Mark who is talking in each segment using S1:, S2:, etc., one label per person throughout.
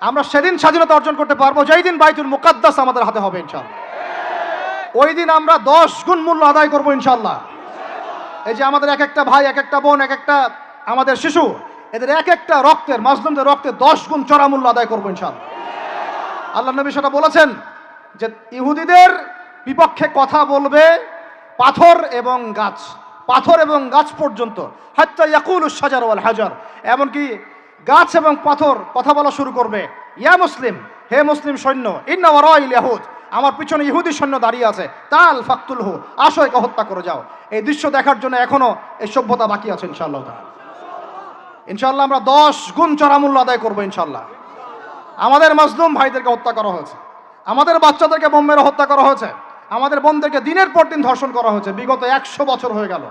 S1: আমরা সেদিন স্বাধীনতা অর্জন করতে পারবো যেই দিন বাইতুল মুকাদ্দাস আমাদের হাতে হবে ইনশাআল্লাহ। ওই দিন আমরা 10 গুণ মূল্য আদায় করবো ইনশাআল্লাহ। এই যে আমাদের এক একটা ভাই, এক একটা বোন, এক একটা আমাদের শিশু, এদের এক একটা রক্তের, মাজলুমদের রক্তে 10 গুণ চড়া মূল্য আদায় করবো ইনশাআল্লাহ। আল্লাহ নবী সেটা বলেছেন যে ইহুদিদের বিপক্ষে কথা বলবে পাথর এবং গাছ, পাথর এবং গাছ পর্যন্ত, হাত্তা ইয়াকুলুশ শাজার ওয়াল হাজার, এমনকি গাছ এবং পাথর কথা বলা শুরু করবে, ইয়া মুসলিম, হে মুসলিম সৈন্য, ইন্না ওয়ারাইল ইয়াহুদ, আমার পিছনে ইহুদি সৈন্য দাঁড়িয়ে আছে, তাল ফাকতুলহু, আসো একে হত্যা করে যাও। এই দৃশ্য দেখার জন্য এখনো এই সভ্যতা বাকি আছে ইনশাআল্লাহ তাআলা। ইনশাআল্লাহ আমরা 10 গুণ চড়া মূল্য আদায় করবো ইনশাআল্লাহ। আমাদের মাজলুম ভাইদেরকে হত্যা করা হয়েছে, আমাদের বাচ্চাদেরকে বোম মেরে হত্যা করা হয়েছে, আমাদের বোনদেরকে দিনের পর দিন ধর্ষণ করা হয়েছে, বিগত 100 বছর হয়ে গেল।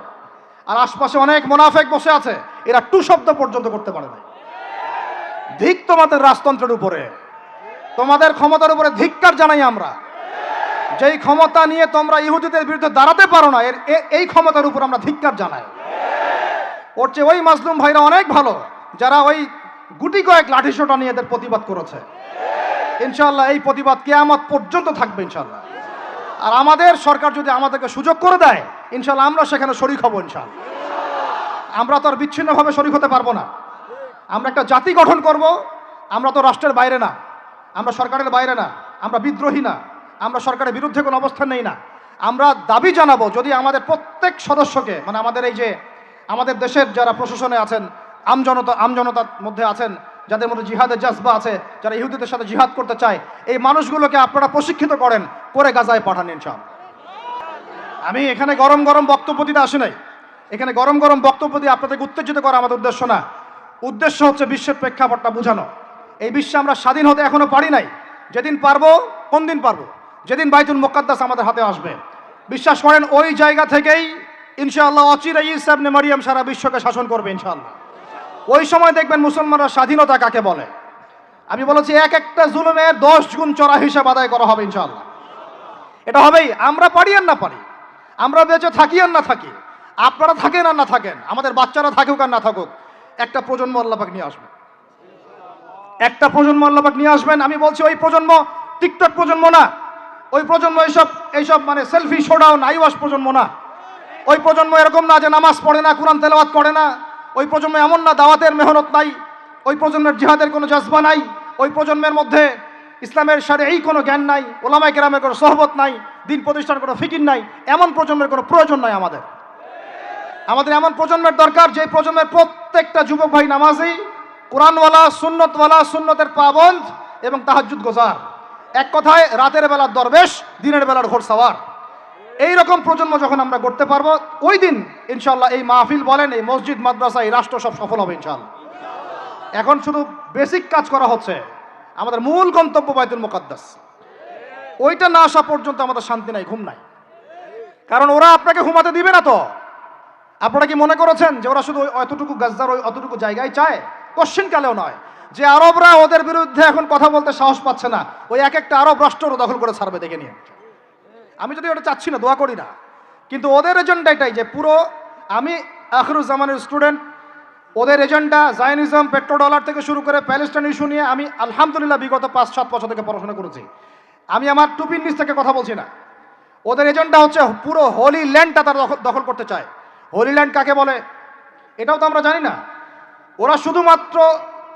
S1: আর আশপাশে অনেক মুনাফিক বসে আছে, এরা টু শব্দ পর্যন্ত করতে পারে না। ধিক তোমাদের রাজতন্ত্রের উপরে, তোমাদের ক্ষমতার উপরে ধিক্কার জানাই আমরা। যেই ক্ষমতা নিয়ে তোমরা ইহুদিদের বিরুদ্ধে দাঁড়াতে পারো না, এই ক্ষমতার উপর আমরা ধিক্কার জানাই। ওর চেয়ে ওই মাজলুম ভাইরা অনেক ভালো যারা ওই গুটি কয়েক লাঠিসোঁটা নিয়ে এদের প্রতিবাদ করেছে। ইনশাআল্লাহ এই প্রতিবাদ কিয়ামত পর্যন্ত থাকবে ইনশাআল্লাহ। আর আমাদের সরকার যদি আমাদেরকে সুযোগ করে দেয়, ইনশাআল্লাহ আমরা সেখানে শরীক হব ইনশাআল্লাহ। আমরা তো আর বিচ্ছিন্নভাবে শরীক হতে পারবো না। আমরা একটা জাতি গঠন করব। আমরা তো রাষ্ট্রের বাইরে না, আমরা সরকারের বাইরে না, আমরা বিদ্রোহী না, আমরা সরকারের বিরুদ্ধে কোনো অবস্থান নেই না। আমরা দাবি জানাবো যদি আমাদের প্রত্যেক সদস্যকে, মানে আমাদের এই যে আমাদের দেশের যারা প্রশাসনে আছেন, আমজনতার মধ্যে আছেন, যাদের মধ্যে জিহাদের জাজবা আছে, যারা ইহুদিদের সাথে জিহাদ করতে চায়, এই মানুষগুলোকে আপনারা প্রশিক্ষিত করেন, করে গাজায় পাঠান ইনশাআল্লাহ। আমি এখানে গরম গরম বক্তব্য দিতে আসি নাই। এখানে গরম গরম বক্তব্য দিয়ে আপনাদেরকে উত্তেজিত করা আমাদের উদ্দেশ্য না। উদ্দেশ্য হচ্ছে বিশ্বের প্রেক্ষাপটটা বোঝানো। এই বিশ্বে আমরা স্বাধীন হতে এখনো পারি নাই। যেদিন পারবো, কোন দিন পারবো? যেদিন বাইতুল মুকাদ্দাস আমাদের হাতে আসবে। বিশ্বাস করেন ওই জায়গা থেকেই ইনশাআল্লাহ অচিরেই ঈসা ইবনে মারইয়াম সারা বিশ্বকে শাসন করবে ইনশাআল্লাহ। ওই সময় দেখবেন মুসলমানরা স্বাধীনতা কাকে বলে। আমি বলেছি এক একটা জুলুমের 10 গুণ চড়া হিসাব আদায় করা হবে ইনশাআল্লাহ। এটা হবেই, আমরা পারি আর না পারি, আমরা বেঁচে থাকি আর না থাকি, আপনারা থাকেন আর না থাকেন, আমাদের বাচ্চারা থাকুক আর না থাকুক, একটা প্রজন্ম আল্লাহ পাক নিয়ে আসবেন। একটা প্রজন্ম আল্লাহ পাক নিয়ে আসবেন। আমি বলছি ওই প্রজন্ম টিকটক প্রজন্ম না, ওই প্রজন্ম এইসব মানে সেলফি শোডাউন আইওয়াস প্রজন্ম না। ওই প্রজন্ম এরকম না যে নামাজ পড়ে না, কোরআন তেলাওয়াত করে না। ওই প্রজন্ম এমন না দাওয়াতের মেহনত নাই, ওই প্রজন্মের জিহাদের কোনো জজবা নাই, ওই প্রজন্মের মধ্যে ইসলামের শারঈ কোনো জ্ঞান নাই, ওলামায়ে কেরামের কোনো সোহবত নাই, দিন প্রতিষ্ঠার কোনো ফিকির নাই। এমন প্রজন্মের কোনো প্রয়োজন নাই আমাদের। আমাদের এমন প্রজন্মের দরকার যে প্রজন্মের প্রত্যেকটা যুবক ভাই নামাজি, কোরআনওয়ালা, সুন্নতওয়ালা, সুন্নতের পাবন্দ এবং তাহাজ্জুদ গোজার। এক কথায় রাতের বেলার দরবেশ, দিনের বেলার ঘোড়সাওয়ার। এইরকম প্রজন্ম যখন আমরা করতে পারবো, ওই দিন ইনশাআল্লাহ এই মাহফিল বলেন, এই মসজিদ, মাদ্রাসা, এই রাষ্ট্র সব সফল হবে ইনশাআল্লাহ। এখন শুধু বেসিক কাজ করা হচ্ছে, আমাদের মূল গন্তব্য বাইতুল মুকাদ্দাস। ওইটা না আসা পর্যন্ত আমাদের শান্তি নাই, ঘুম নাই। কারণ ওরা আপনাকে ঘুমাতে দিবে না তো। আপনারা কি মনে করেছেন যে ওরা শুধু অতটুকু গাজার ওই অতটুকু জায়গায় চায়? কোশ্চেন কালেও নয়। যে আরবরা ওদের বিরুদ্ধে এখন কথা বলতে সাহস পাচ্ছে না, ওই এক একটা আরব রাষ্ট্র দখল করে ছাড়বে, দেখে নিয়ে। আমি যদি ওটা চাচ্ছি না, দোয়া করি না, কিন্তু ওদের এজেন্ডা এটাই যে পুরো, আমি আখিরুজ্জামানের স্টুডেন্ট, ওদের এজেন্ডা জায়নিজম, পেট্রোডলার থেকে শুরু করে প্যালেস্টাইন ইস্যু নিয়ে আমি আলহামদুলিল্লাহ বিগত 5-7 বছর থেকে পড়াশোনা করেছি। আমি আমার টুপির নিচ থেকে কথা বলছি না। ওদের এজেন্ডা হচ্ছে পুরো হোলি ল্যান্ডটা তারা দখল করতে চায়। হোলি ল্যান্ড কাকে বলে এটাও তো আমরা জানি না। ওরা শুধুমাত্র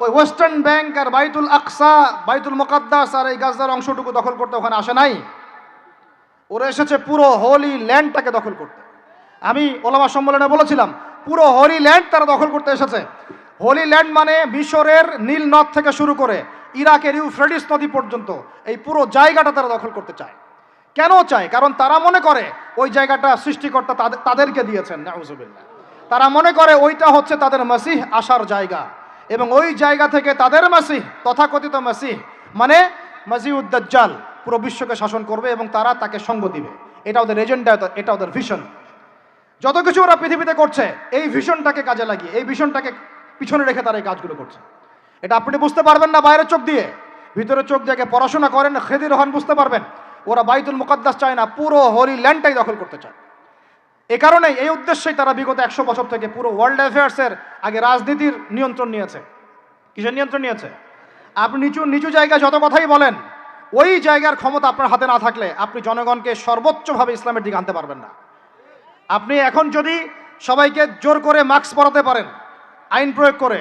S1: ওই ওয়েস্টার্ন ব্যাংক আর বাইতুল আকসা, বাইতুল মুকাদ্দাস আর এই গাজার অংশটুকু দখল করতে ওখানে আসে নাই। ওরা এসেছে পুরো হোলি ল্যান্ডটাকে দখল করতে। আমি ওলামা সম্মেলনে বলেছিলাম, পুরো হোলি ল্যান্ড তারা দখল করতে এসেছে। হোলি ল্যান্ড মানে মিশরের নীল নদ থেকে শুরু করে ইরাকের ইউফ্রেটিস নদী পর্যন্ত এই পুরো জায়গাটা তারা দখল করতে চায়। কেন চায়? কারণ তারা মনে করে ওই জায়গাটা সৃষ্টিকর্তা তাদেরকে দিয়েছেন, নাউজুবিল্লাহ। তারা মনে করে ওইটা হচ্ছে তাদের মসিহ আসার জায়গা, এবং ওই জায়গা থেকে তাদের মসিহ, তথাকথিত মসিহ মানে মসিহুদ দাজ্জাল, পুরো বিশ্বকে শাসন করবে এবং তারা তাকে সঙ্গ দিবে। এটা ওদের এজেন্ডা, এটা ওদের ভিশন। যত কিছু ওরা পৃথিবীতে করছে এই ভিশনটাকে কাজে লাগিয়ে, এই ভিশনটাকে পিছনে রেখে তারা এই কাজগুলো করছে। এটা আপনি বুঝতে পারবেন না বাইরের চোখ দিয়ে, ভিতরে চোখ দিয়ে পড়াশোনা করেন, খেদির হন, বুঝতে পারবেন। ওরা বাইতুল মুকাদ্দাস চায় না, পুরো হোলি ল্যান্ডটাই দখল করতে চায়। এ কারণেই, এই উদ্দেশ্যেই তারা বিগত 100 বছর থেকে পুরো ওয়ার্ল্ড অ্যাফেয়ার্সের আগে রাজনীতির নিয়ন্ত্রণ নিয়েছে। কিসের নিয়ন্ত্রণ নিয়েছে? আপনি নিচু নিচু জায়গায় যত কথাই বলেন, ওই জায়গার ক্ষমতা আপনার হাতে না থাকলে আপনি জনগণকে সর্বোচ্চভাবে ইসলামের দিকে আনতে পারবেন না। আপনি এখন যদি সবাইকে জোর করে মাস্ক পরাতে পারেন আইন প্রয়োগ করে,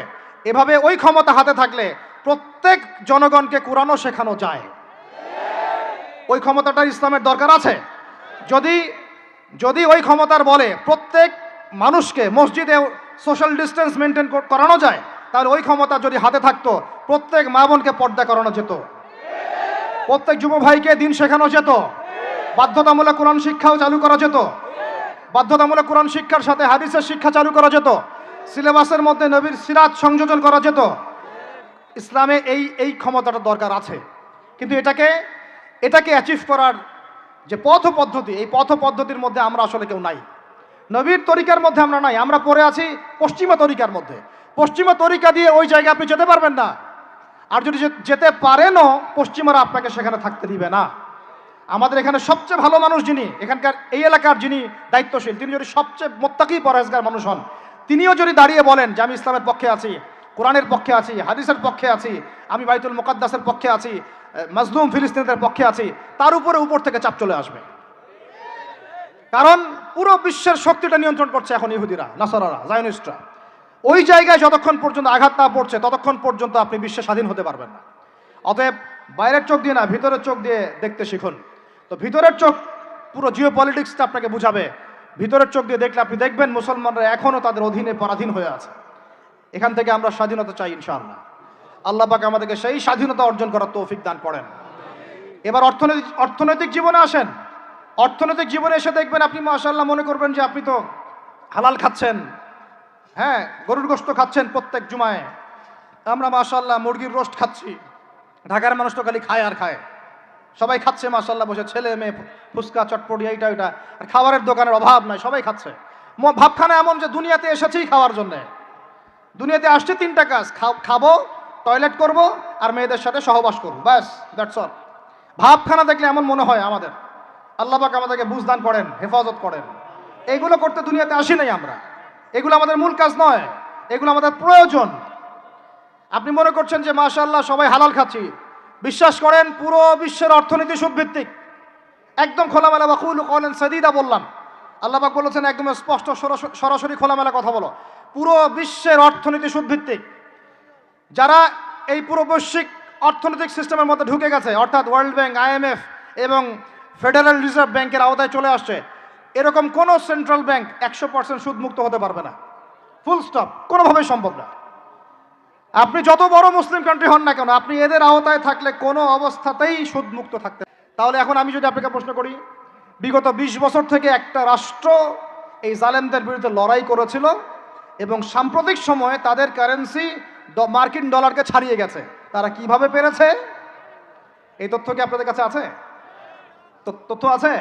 S1: এভাবে ওই ক্ষমতা হাতে থাকলে প্রত্যেক জনগণকে কোরআনও শেখানো যায়। ওই ক্ষমতাটা ইসলামের দরকার আছে। যদি যদি ওই ক্ষমতার বলে প্রত্যেক মানুষকে মসজিদে সোশ্যাল ডিস্টেন্স মেনটেন করানো যায়, তাহলে ওই ক্ষমতা যদি হাতে থাকতো প্রত্যেক মা বোনকে পর্দা করানো যেত, প্রত্যেক যুব ভাইকে দিন শেখানো যেত, বাধ্যতামূলক কোরআন শিক্ষাও চালু করা যেত, বাধ্যতামূলক কোরআন শিক্ষার সাথে হাদিসের শিক্ষা চালু করা যেত, সিলেবাসের মধ্যে নবীর সিরাত সংযোজন করা যেত। ইসলামে এই ক্ষমতাটা দরকার আছে। কিন্তু এটাকে অ্যাচিভ করার যে পথ পদ্ধতি, এই পথ পদ্ধতির মধ্যে আমরা আসলে কেউ নাই। নবীর তরিকার মধ্যে আমরা নাই, আমরা পড়ে আছি পশ্চিমা তরিকার মধ্যে। পশ্চিমা তরিকা দিয়ে ওই জায়গায় আপনি যেতে পারবেন না। আর যদি যেতে পারেনও, পশ্চিমারা আপনাকে সেখানে থাকতে দিবে না। আমাদের এখানে সবচেয়ে ভালো মানুষ যিনি, এখানকার এই এলাকার যিনি দায়িত্বশীল, তিনি যদি সবচেয়ে মোত্তাকি পরহেজগার মানুষ হন, তিনিও যদি দাঁড়িয়ে বলেন যে আমি ইসলামের পক্ষে আছি, কোরআনের পক্ষে আছি, হাদিসের পক্ষে আছি, আমি বাইতুল মুকাদ্দাসের পক্ষে আছি, মাজলুম ফিলিস্তিনিদের পক্ষে আছি, তার উপর থেকে চাপ চলে আসবে। কারণ পুরো বিশ্বের শক্তিটা নিয়ন্ত্রণ করছে এখন ইহুদিরা, নাসারারা, জায়নিস্টরা। ওই জায়গায় যতক্ষণ পর্যন্ত আঘাত না পড়ছে ততক্ষণ পর্যন্ত আপনি বিশ্বে স্বাধীন হতে পারবেন না। অতএব বাইরের চোখ দিয়ে না, ভিতরের চোখ দিয়ে দেখতে শিখুন। তো ভিতরের চোখ পুরো জিও পলিটিক্সটা আপনাকে বুঝাবে। ভিতরের চোখ দিয়ে দেখলে আপনি দেখবেন মুসলমানরা এখনও তাদের অধীনে পরাধীন হয়ে আছে। এখান থেকে আমরা স্বাধীনতা চাই ইনশাআল্লাহ। আল্লাহ পাক আমাদেরকে সেই স্বাধীনতা অর্জন করার তৌফিক দান করেন। এবার অর্থনৈতিক জীবনে আসেন। অর্থনৈতিক জীবনে এসে দেখবেন আপনি মাশাআল্লাহ মনে করবেন যে আপনি তো হালাল খাচ্ছেন, হ্যাঁ, গরুর গোশত খাচ্ছেন প্রত্যেক জুমায়। আমরা মাশাআল্লাহ মুরগির রোস্ট খাচ্ছি। ঢাকার মানুষ তো খালি খায় আর খায়, সবাই খাচ্ছে মাশাআল্লাহ বসে, ছেলে মেয়ে, ফুচকা চটপটি এইটা ওইটা, আর খাবারের দোকানের অভাব নাই, সবাই খাচ্ছে। ভাবখানা এমন যে দুনিয়াতে এসেছেই খাওয়ার জন্যে। দুনিয়াতে আসছে তিনটা কাজ, খাবো, টয়লেট করব, আর মেয়েদের সাথে সহবাস করবো, ব্যাস, দ্যাটস অল। ভাবখানা দেখলে এমন মনে হয় আমাদের। আল্লাহ পাক আমাদেরকে বুঝদান করেন, হেফাজত করেন। এইগুলো করতে দুনিয়াতে আসি নাই আমরা। এগুলো আমাদের মূল কাজ নয়, এগুলো আমাদের প্রয়োজন। আপনি মনে করছেন যে মাশাআল্লাহ সবাই হালাল খাচ্ছি, বিশ্বাস করেন পুরো বিশ্বের অর্থনীতি সুদভিত্তিক। একদম খোলামেলা ওয়াকুলু কওলান সাদীদা বললাম। আল্লাহ পাক বলেছেন একদম স্পষ্ট সরাসরি খোলামেলা কথা বলো। পুরো বিশ্বের অর্থনীতি সুদভিত্তিক। যারা এই পুরো বৈশ্বিক অর্থনৈতিক সিস্টেমের মধ্যে ঢুকে গেছে, অর্থাৎ ওয়ার্ল্ড ব্যাংক, IMF এবং ফেডারেল রিজার্ভ ব্যাংকের আওতায় চলে আসছে, এরকম কোনো সেন্ট্রাল ব্যাংক 100% সুদমুক্ত হতে পারবে না। ফুল স্টপ, কোনোভাবেই সম্ভব না। আপনি যত বড় মুসলিম কান্ট্রি হন না কেন, আপনি এদের আওতায় থাকলে কোনো অবস্থাতেই সুদমুক্ত থাকতে। তাহলে এখন আমি যদি আপনাকে প্রশ্ন করি, বিগত 20 বছর থেকে একটা রাষ্ট্র এই জালেমদের বিরুদ্ধে লড়াই করেছিল এবং সাম্প্রতিক সময়ে তাদের কারেন্সি মার্কিন ডলারকে ছাড়িয়ে গেছে। তারা কিভাবে পেরেছে? এই তথ্য কি আপনাদের কাছে আছে? তথ্য আছে?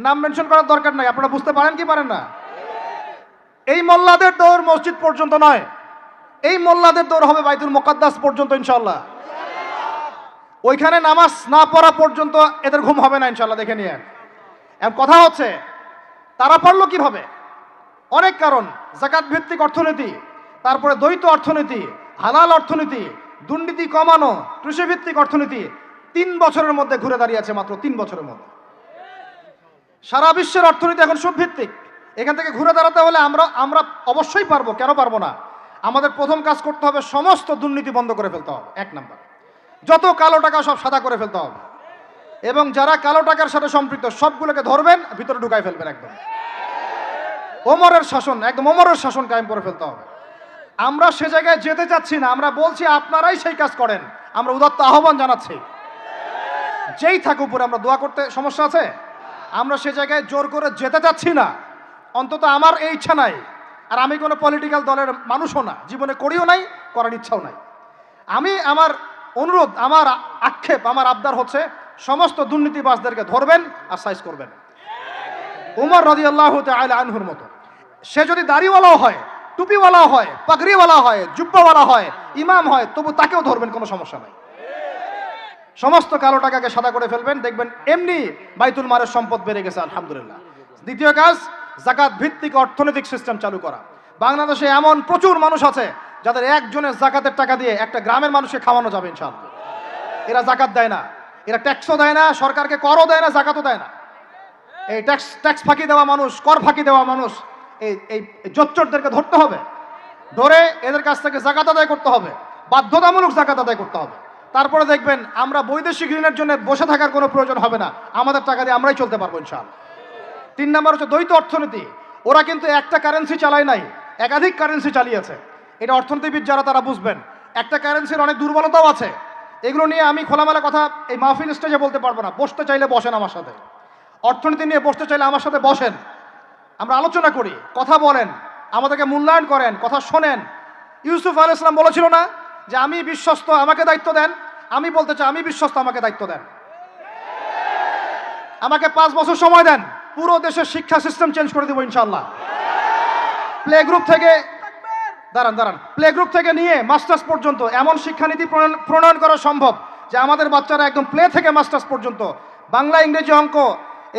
S1: নাম মেনশন করার দরকার নাই, আপনারা বুঝতে পারেন কি পারেন না? এই মোল্লাদের দৌড় মসজিদ পর্যন্ত নয়, এই মোল্লাদের দৌড় হবে বাইতুল মুকাদ্দাস পর্যন্ত ইনশাআল্লাহ। ওইখানে নামাজ না পড়া পর্যন্ত এদের ঘুম হবে না ইনশাআল্লাহ, দেখে নিয়ে। এখন কথা হচ্ছে তারা পড়লো কিভাবে? অনেক কারণ। যাকাত ভিত্তিক অর্থনীতি, তারপরে দ্বৈত অর্থনীতি, হালাল অর্থনীতি, দুর্নীতি কমানো, কৃষিভিত্তিক অর্থনীতি। 3 বছরের মধ্যে ঘুরে দাঁড়িয়েছে, মাত্র 3 বছরের মধ্যে। সারা বিশ্বের অর্থনীতি এখন সুদভিত্তিক। এখান থেকে ঘুরে দাঁড়াতে হলে আমরা অবশ্যই পারবো, কেন পারবো না? আমাদের প্রথম কাজ করতে হবে সমস্ত দুর্নীতি বন্ধ করে ফেলতে হবে। 1 নাম্বার, যত কালো টাকা সব সাদা করে ফেলতে হবে, এবং যারা কালো টাকার সাথে সম্পৃক্ত সবগুলোকে ধরবেন, ভিতরে ঢুকাই ফেলবেন। একদম ওমরের শাসন, একদম ওমরের শাসন কায়েম করে ফেলতে হবে। আমরা সে জায়গায় যেতে চাচ্ছি না, আমরা বলছি আপনারাই সেই কাজ করেন। আমরা উদাত্ত আহ্বান জানাচ্ছি, যেই থাকুক উপরে, আমরা দোয়া করতে সমস্যা আছে? আমরা সে জায়গায় জোর করে যেতে চাচ্ছি না, অন্তত আমার এই ইচ্ছা নাই। আর আমি কোনো পলিটিক্যাল দলের মানুষও না, জীবনে করিও নাই, করার ইচ্ছাও নাই। আমার অনুরোধ, আমার আক্ষেপ, আমার আবদার হচ্ছে সমস্ত দুর্নীতিবাজদেরকে ধরবেন আর সাইজ করবেন। উমর রাদিয়াল্লাহু তাআলা আনহুর মতো। সে যদি দাড়িওয়ালাও হয়, টুপিওয়ালাও হয়, পাগড়িওয়ালা হয়, জুব্বাওয়ালা হয়, ইমাম হয়, তবু তাকেও ধরবেন, কোনো সমস্যা নাই। সমস্ত কালো টাকাকে সাদা করে ফেলবেন, দেখবেন এমনি বাইতুল মালের সম্পদ বেড়ে গেছে আলহামদুলিল্লাহ। দ্বিতীয় কাজ, যাকাত ভিত্তিক অর্থনৈতিক সিস্টেম চালু করা। বাংলাদেশে এমন প্রচুর মানুষ আছে যাদের একজনের জাকাতের টাকা দিয়ে একটা গ্রামের মানুষকে খাওয়ানো যাবে ইনশাআল্লাহ। এরা জাকাত দেয় না, এরা ট্যাক্সও দেয় না, সরকারকে করও দেয় না, জাকাতও দেয় না। এই ট্যাক্স ফাঁকি দেওয়া মানুষ, কর ফাঁকি দেওয়া মানুষ, এই জোচ্চোরদেরকে ধরতে হবে, ধরে এদের কাছ থেকে জাকাত আদায় করতে হবে, বাধ্যতামূলক জাকাত আদায় করতে হবে। তারপরে দেখবেন আমরা বৈদেশিক ঋণের জন্য বসে থাকার কোনো প্রয়োজন হবে না, আমাদের টাকা দিয়ে আমরাই চলতে পারবো ইনশাআল্লাহ। 3 নম্বর হচ্ছে দ্বৈত অর্থনীতি। ওরা কিন্তু একটা কারেন্সি চালায় নাই, একাধিক কারেন্সি চালিয়েছে। এটা অর্থনীতিবিদ যারা তারা বুঝবেন। একটা কারেন্সির অনেক দুর্বলতাও আছে, এগুলো নিয়ে আমি খোলামেলা কথা এই মাহফিল স্টেজে বলতে পারবো না। বসতে চাইলে বসেন আমার সাথে, অর্থনীতি নিয়ে বসতে চাইলে আমার সাথে বসেন, আমরা আলোচনা করি, কথা বলেন, আমাদেরকে মূল্যায়ন করেন, কথা শোনেন। ইউসুফ আলাইহিস সালাম বলেছিল না যে আমি বিশ্বস্ত, আমাকে দায়িত্ব দেন? আমি বলতে চাই আমি বিশ্বস্ত, আমাকে দায়িত্ব দেন। আমাকে 5 বছর সময় দেন, পুরো দেশের শিক্ষা সিস্টেম চেঞ্জ করে দেবো ইনশাআল্লাহ। প্লে গ্রুপ থেকে প্লে গ্রুপ থেকে নিয়ে মাস্টার্স পর্যন্ত এমন শিক্ষানীতি প্রণয়ন করা সম্ভব যে আমাদের বাচ্চারা একদম প্লে থেকে মাস্টার্স পর্যন্ত বাংলা, ইংরেজি, অঙ্ক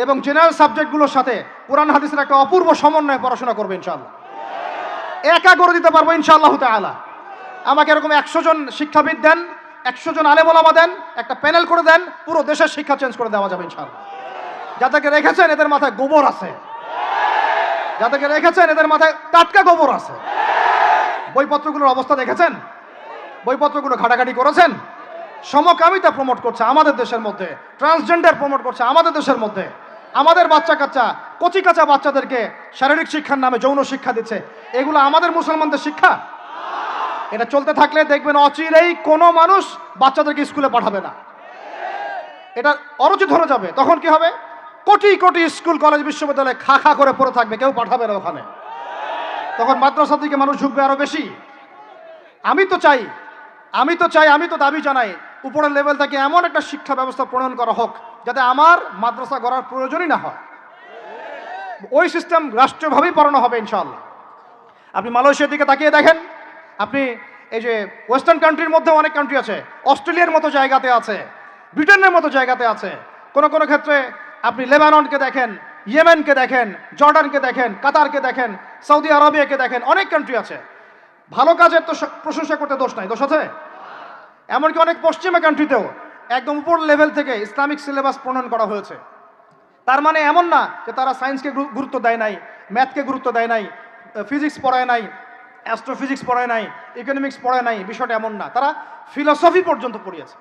S1: এবং জেনারেল সাবজেক্টগুলোর সাথে কোরআন হাদিসের একটা অপূর্ব সমন্বয়ে পড়াশোনা করবে ইনশাআল্লাহ। একা করে দিতে পারবো ইনশাআল্লাহ তাআলা। আমাকে এরকম 100 জন শিক্ষাবিদ দেন, 100 জন আলেম ওলামা দেন, একটা প্যানেল করে দেন, পুরো দেশের শিক্ষা চেঞ্জ করে দেওয়া যাবে ইনশাআল্লাহ। যাদেরকে রেখেছেন এদের মাথায় গোবর আছে, যাদেরকে রেখেছেন এদের মাথায় টাটকা গোবর আছে। বইপত্রগুলোর অবস্থা দেখেছেন? বইপত্রগুলো ঘাটাঘাটি করেছেন? সমকামিতা প্রমোট করছে আমাদের দেশের মধ্যে, ট্রান্সজেন্ডার প্রমোট করছে আমাদের দেশের মধ্যে, আমাদের বাচ্চা কাচ্চা, কচি কাঁচা বাচ্চাদেরকে শারীরিক শিক্ষার নামে যৌন শিক্ষা দিচ্ছে। এগুলো আমাদের মুসলমানদের শিক্ষা? এটা চলতে থাকলে দেখবেন অচিরেই কোনো মানুষ বাচ্চাদেরকে স্কুলে পাঠাবে না, এটা অরুচি ধরে যাবে। তখন কি হবে? কোটি কোটি স্কুল, কলেজ, বিশ্ববিদ্যালয়ে খা খা করে পড়ে থাকবে, কেউ পাঠাবে না ওখানে। তখন মাদ্রাসার দিকে মানুষ ঝুঁকবে আরো বেশি। আমি তো দাবি জানাই উপরের লেভেল থেকে এমন একটা শিক্ষা ব্যবস্থা প্রণয়ন করা হোক যাতে আমার মাদ্রাসা গড়ার প্রয়োজনই না হয়। ওই সিস্টেম রাষ্ট্রীয়ভাবেই পড়ানো হবে ইনশাআল্লাহ। আপনি মালয়েশিয়ার দিকে তাকিয়ে দেখেন, আপনি এই যে ওয়েস্টার্ন কান্ট্রির মধ্যে অনেক কান্ট্রি আছে, অস্ট্রেলিয়ার মতো জায়গাতে আছে, ব্রিটেনের মতো জায়গাতে আছে, কোনো কোনো ক্ষেত্রে আপনি লেবাননকে দেখেন, ইয়েমেনকে দেখেন, জর্ডানকে দেখেন, কাতারকে দেখেন, সৌদি আরবিয়াকে দেখেন, অনেক কান্ট্রি আছে। ভালো কাজের তো প্রশংসা করতে দোষ নাই, দোষ আছে? এমনকি অনেক পশ্চিমা কান্ট্রিতেও একদম উপর লেভেল থেকে ইসলামিক সিলেবাস প্রণয়ন করা হয়েছে। তার মানে এমন না যে তারা সায়েন্সকে গুরুত্ব দেয় নাই, ম্যাথকে গুরুত্ব দেয় নাই, ফিজিক্স পড়ায় নাই, অ্যাস্ট্রোফিজিক্স পড়ায় নাই, ইকোনমিক্স পড়ায় নাই, বিষয়টা এমন না। তারা ফিলসফি পর্যন্ত পড়িয়েছে।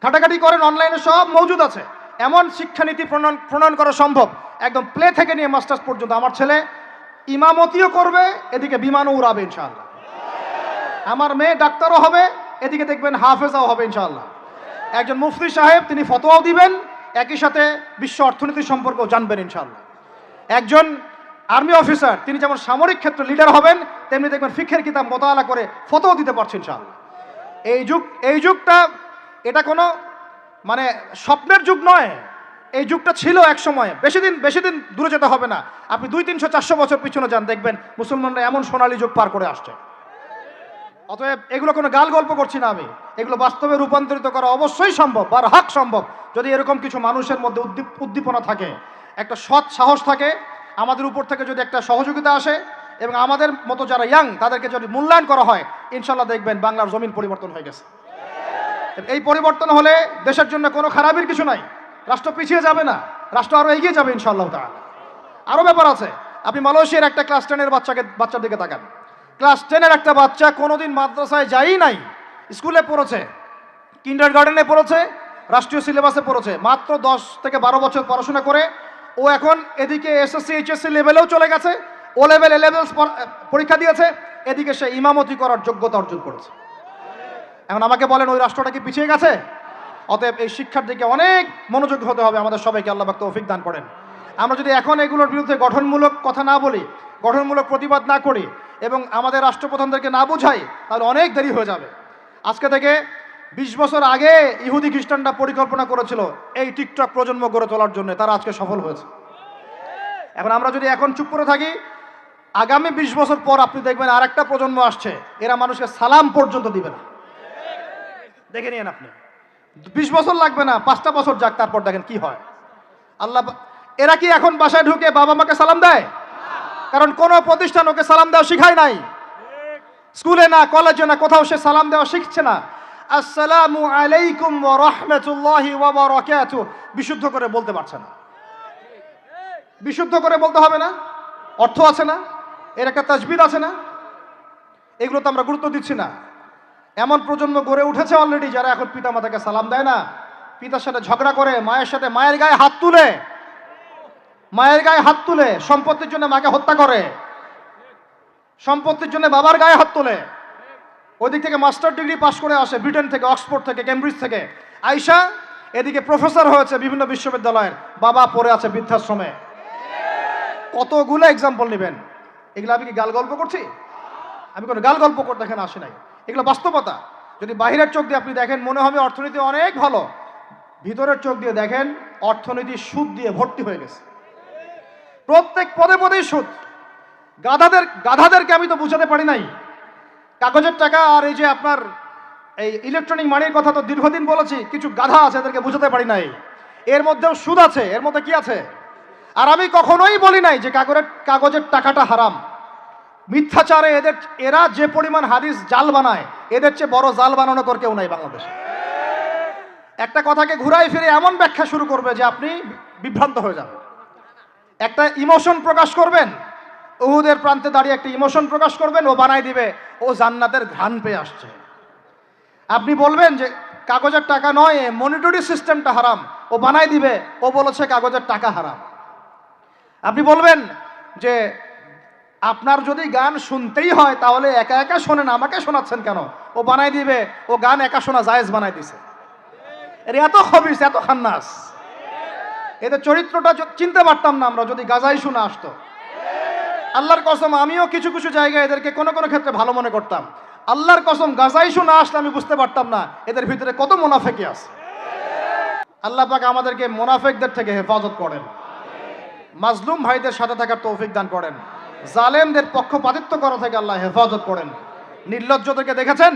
S1: ঘাটাঘাটি করেন, অনলাইনে সব মজুদ আছে। এমন শিক্ষানীতি প্রণয়ন করা সম্ভব, একদম প্লে থেকে নিয়ে মাস্টার্স পর্যন্ত। আমার ছেলে ইমামতিও করবে, এদিকে বিমানও উড়াবে ইনশাআল্লাহ। আমার মেয়ে ডাক্তারও হবে, এদিকে দেখবেন হাফেজাও হবে ইনশাআল্লাহ। একজন মুফতি সাহেব, তিনি ফতোয়াও দিবেন, একই সাথে বিশ্ব অর্থনীতি সম্পর্কেও জানবেন ইনশাআল্লাহ। একজন আর্মি অফিসার, তিনি যেমন সামরিক ক্ষেত্রে লিডার হবেন, তেমনি দেখবেন ফিকহের কিতাব মোতালা করে ফতোয়া দিতে পারছেন ইনশাআল্লাহ। এই যুগটা এটা কোনো মানে স্বপ্নের যুগ নয়, এই যুগটা ছিল এক সময়। বেশি দিন দূরে যেতে হবে না, আপনি 200, 300, 400 বছর পিছনে যান, দেখবেন মুসলমানরা এমন সোনালী যুগ পার করে আসছে। অতএব এগুলো কোনো গাল গল্প করছি না আমি, এগুলো বাস্তবে রূপান্তরিত করা অবশ্যই সম্ভব, বারহাক সম্ভব, যদি এরকম কিছু মানুষের মধ্যে উদ্দীপনা থাকে, একটা সৎ সাহস থাকে, আমাদের উপর থেকে যদি একটা সহযোগিতা আসে এবং আমাদের মতো যারা ইয়াং তাদেরকে যদি মূল্যায়ন করা হয়, ইনশাল্লাহ দেখবেন বাংলার জমিন পরিবর্তন হয়ে গেছে। এই পরিবর্তন হলে দেশের জন্য কোনো খারাপের কিছু নাই, রাষ্ট্র পিছিয়ে যাবে না, রাষ্ট্র আরো এগিয়ে যাবে ইনশাআল্লাহ তাআলা। আরো ব্যাপার আছে, আপনি মালয়েশিয়ার একটা ক্লাস 10-এর বাচ্চার দিকে তাকান। ক্লাস 10-এর একটা বাচ্চা কোনোদিন মাদ্রাসায় যাই নাই, স্কুলে পড়েছে, কিন্ডারগার্টেনে পড়েছে, রাষ্ট্রীয় সিলেবাসে পড়েছে, মাত্র 10 থেকে 12 বছর পড়াশোনা করে ও এখন এদিকে এসএসসি এইচএসসি লেভেলেও চলে গেছে, ও লেভেল এ লেভেলস পরীক্ষা দিয়েছে, এদিকে সে ইমামতি করার যোগ্যতা অর্জন করেছে। এখন আমাকে বলেন ওই রাষ্ট্রটা কি পিছিয়ে গেছে? অতএব এই শিক্ষার দিকে অনেক মনোযোগী হতে হবে আমাদের সবাইকে, আল্লাহ পাক তৌফিক দান করেন। আমরা যদি এখন এগুলোর বিরুদ্ধে গঠনমূলক কথা না বলি, গঠনমূলক প্রতিবাদ না করি এবং আমাদের রাষ্ট্রপ্রধানদেরকে না বুঝাই, তাহলে অনেক দেরি হয়ে যাবে। আজকে থেকে 20 বছর আগে ইহুদি খ্রিস্টানরা পরিকল্পনা করেছিল এই টিকটক প্রজন্ম গড়ে তোলার জন্য, তারা আজকে সফল হয়েছে। এখন আমরা যদি এখন চুপ করে থাকি, আগামী 20 বছর পর আপনি দেখবেন আরেকটা প্রজন্ম আসছে, এরা মানুষকে সালাম পর্যন্ত দিবে না। দেখে নিন আপনি, 20 বছর লাগবে না, 5টা বছর যাক, তারপর দেখেন কি হয়। আল্লাহ, এরা কি এখন বাসায় ঢুকে বাবা মাকে সালাম দেয়? কারণ কোন প্রতিষ্ঠান ওকে সালাম দেওয়া শিখায় নাই। স্কুলে না, কলেজে না, কোথাও সে সালাম দেওয়া শিখছে না। আসসালামু আলাইকুম ওয়া রাহমাতুল্লাহি ওয়া বারাকাতুহু বিশুদ্ধ করে বলতে পারছে না। বিশুদ্ধ করে বলতে হবে না? অর্থ আছে না? এর একটা তাজবিদ আছে না? এগুলো তো আমরা গুরুত্ব দিচ্ছি না। এমন প্রজন্ম গড়ে উঠেছে অলরেডি যারা এখন পিতা মাতাকে সালাম দেয় না, পিতার সাথে ঝগড়া করে, মায়ের সাথে, মায়ের গায়ে হাত তুলে, মায়ের গায়ে হাত তুলে, সম্পত্তির জন্য মাকে হত্যা করে, সম্পত্তির জন্য বাবার গায়ে হাত তোলে। ওই দিক থেকে মাস্টার ডিগ্রি পাশ করে আসে ব্রিটেন থেকে, অক্সফোর্ড থেকে, কেমব্রিজ থেকে আইসা এদিকে প্রফেসর হয়েছে বিভিন্ন বিশ্ববিদ্যালয়ের, বাবা পড়ে আছে বৃদ্ধাশ্রমে। কতগুলো এক্সাম্পল নেবেন? এগুলো আমি কি গাল গল্প করছি? আমি কোনো গাল গল্প করতে এখানে আসি নাই, এগুলো বাস্তবতা। যদি বাহিরের চোখ দিয়ে আপনি দেখেন মনে হবে অর্থনীতি অনেক ভালো, ভিতরের চোখ দিয়ে দেখেন অর্থনীতি সুদ দিয়ে ভর্তি হয়ে গেছে। প্রত্যেক পদে পদেই সুদ। গাধাদেরকে আমি তো বুঝাতে পারি নাই। কাগজের টাকা আর এই যে আপনার এই ইলেকট্রনিক মানির কথা তো দীর্ঘদিন বলেছি, কিছু গাধা আছে এদেরকে বুঝাতে পারি নাই। এর মধ্যেও সুদ আছে, এর মধ্যে কি আছে? আর আমি কখনোই বলি নাই যে কাগজের টাকাটা হারাম। মিথ্যাচারে এরা যে পরিমাণ হাদিস জাল বানায়, এদের চেয়ে বড় জাল বানানো তোর কেউ নাই বাংলাদেশে। একটা কথাকে ঘুরাই ফিরে এমন ব্যাখ্যা শুরু করবে যে আপনি বিভ্রান্ত হয়ে যাবেন। একটা ইমোশন প্রকাশ করবেন, উহুদের প্রান্তে দাঁড়িয়ে একটা ইমোশন প্রকাশ করবেন, ও বানাই দিবে ও জান্নাতের ঘ্রাণ পেয়ে আসছে। আপনি বলবেন যে কাগজের টাকা নয়, মনিটরি সিস্টেমটা হারাম, ও বানাই দিবে ও বলেছে কাগজের টাকা হারাম। আপনি বলবেন যে আপনার যদি গান শুনতেই হয় তাহলে একা একা শোনেন, আমাকে শোনাচ্ছেন কেন? ও বানাই দিবে ও গান একা শোনা জায়েজ বানাই দিছে। এর এত খবিস, এত খান্নাস, এদের চরিত্রটা চিনতে পারতাম না আমরা যদি গাজাই শুনে আসতো। আল্লাহর কসম আমিও কিছু কিছু জায়গায় এদেরকে কোনো কোনো ক্ষেত্রে ভালো মনে করতাম। আল্লাহর কসম গাজাই শুনে আসলে আমি বুঝতে পারতাম না এদের ভিতরে কত মুনাফেকি আছে। আল্লাহ পাক আমাদেরকে মুনাফেকদের থেকে হেফাজত করেন, মাজলুম ভাইদের সাথে থাকার তৌফিক দান করেন, জালেমদের পক্ষপাতিত্ব করা থেকে আল্লাহ হেফাজত করেন। নির্লজ্জদেরকে দেখেছেন?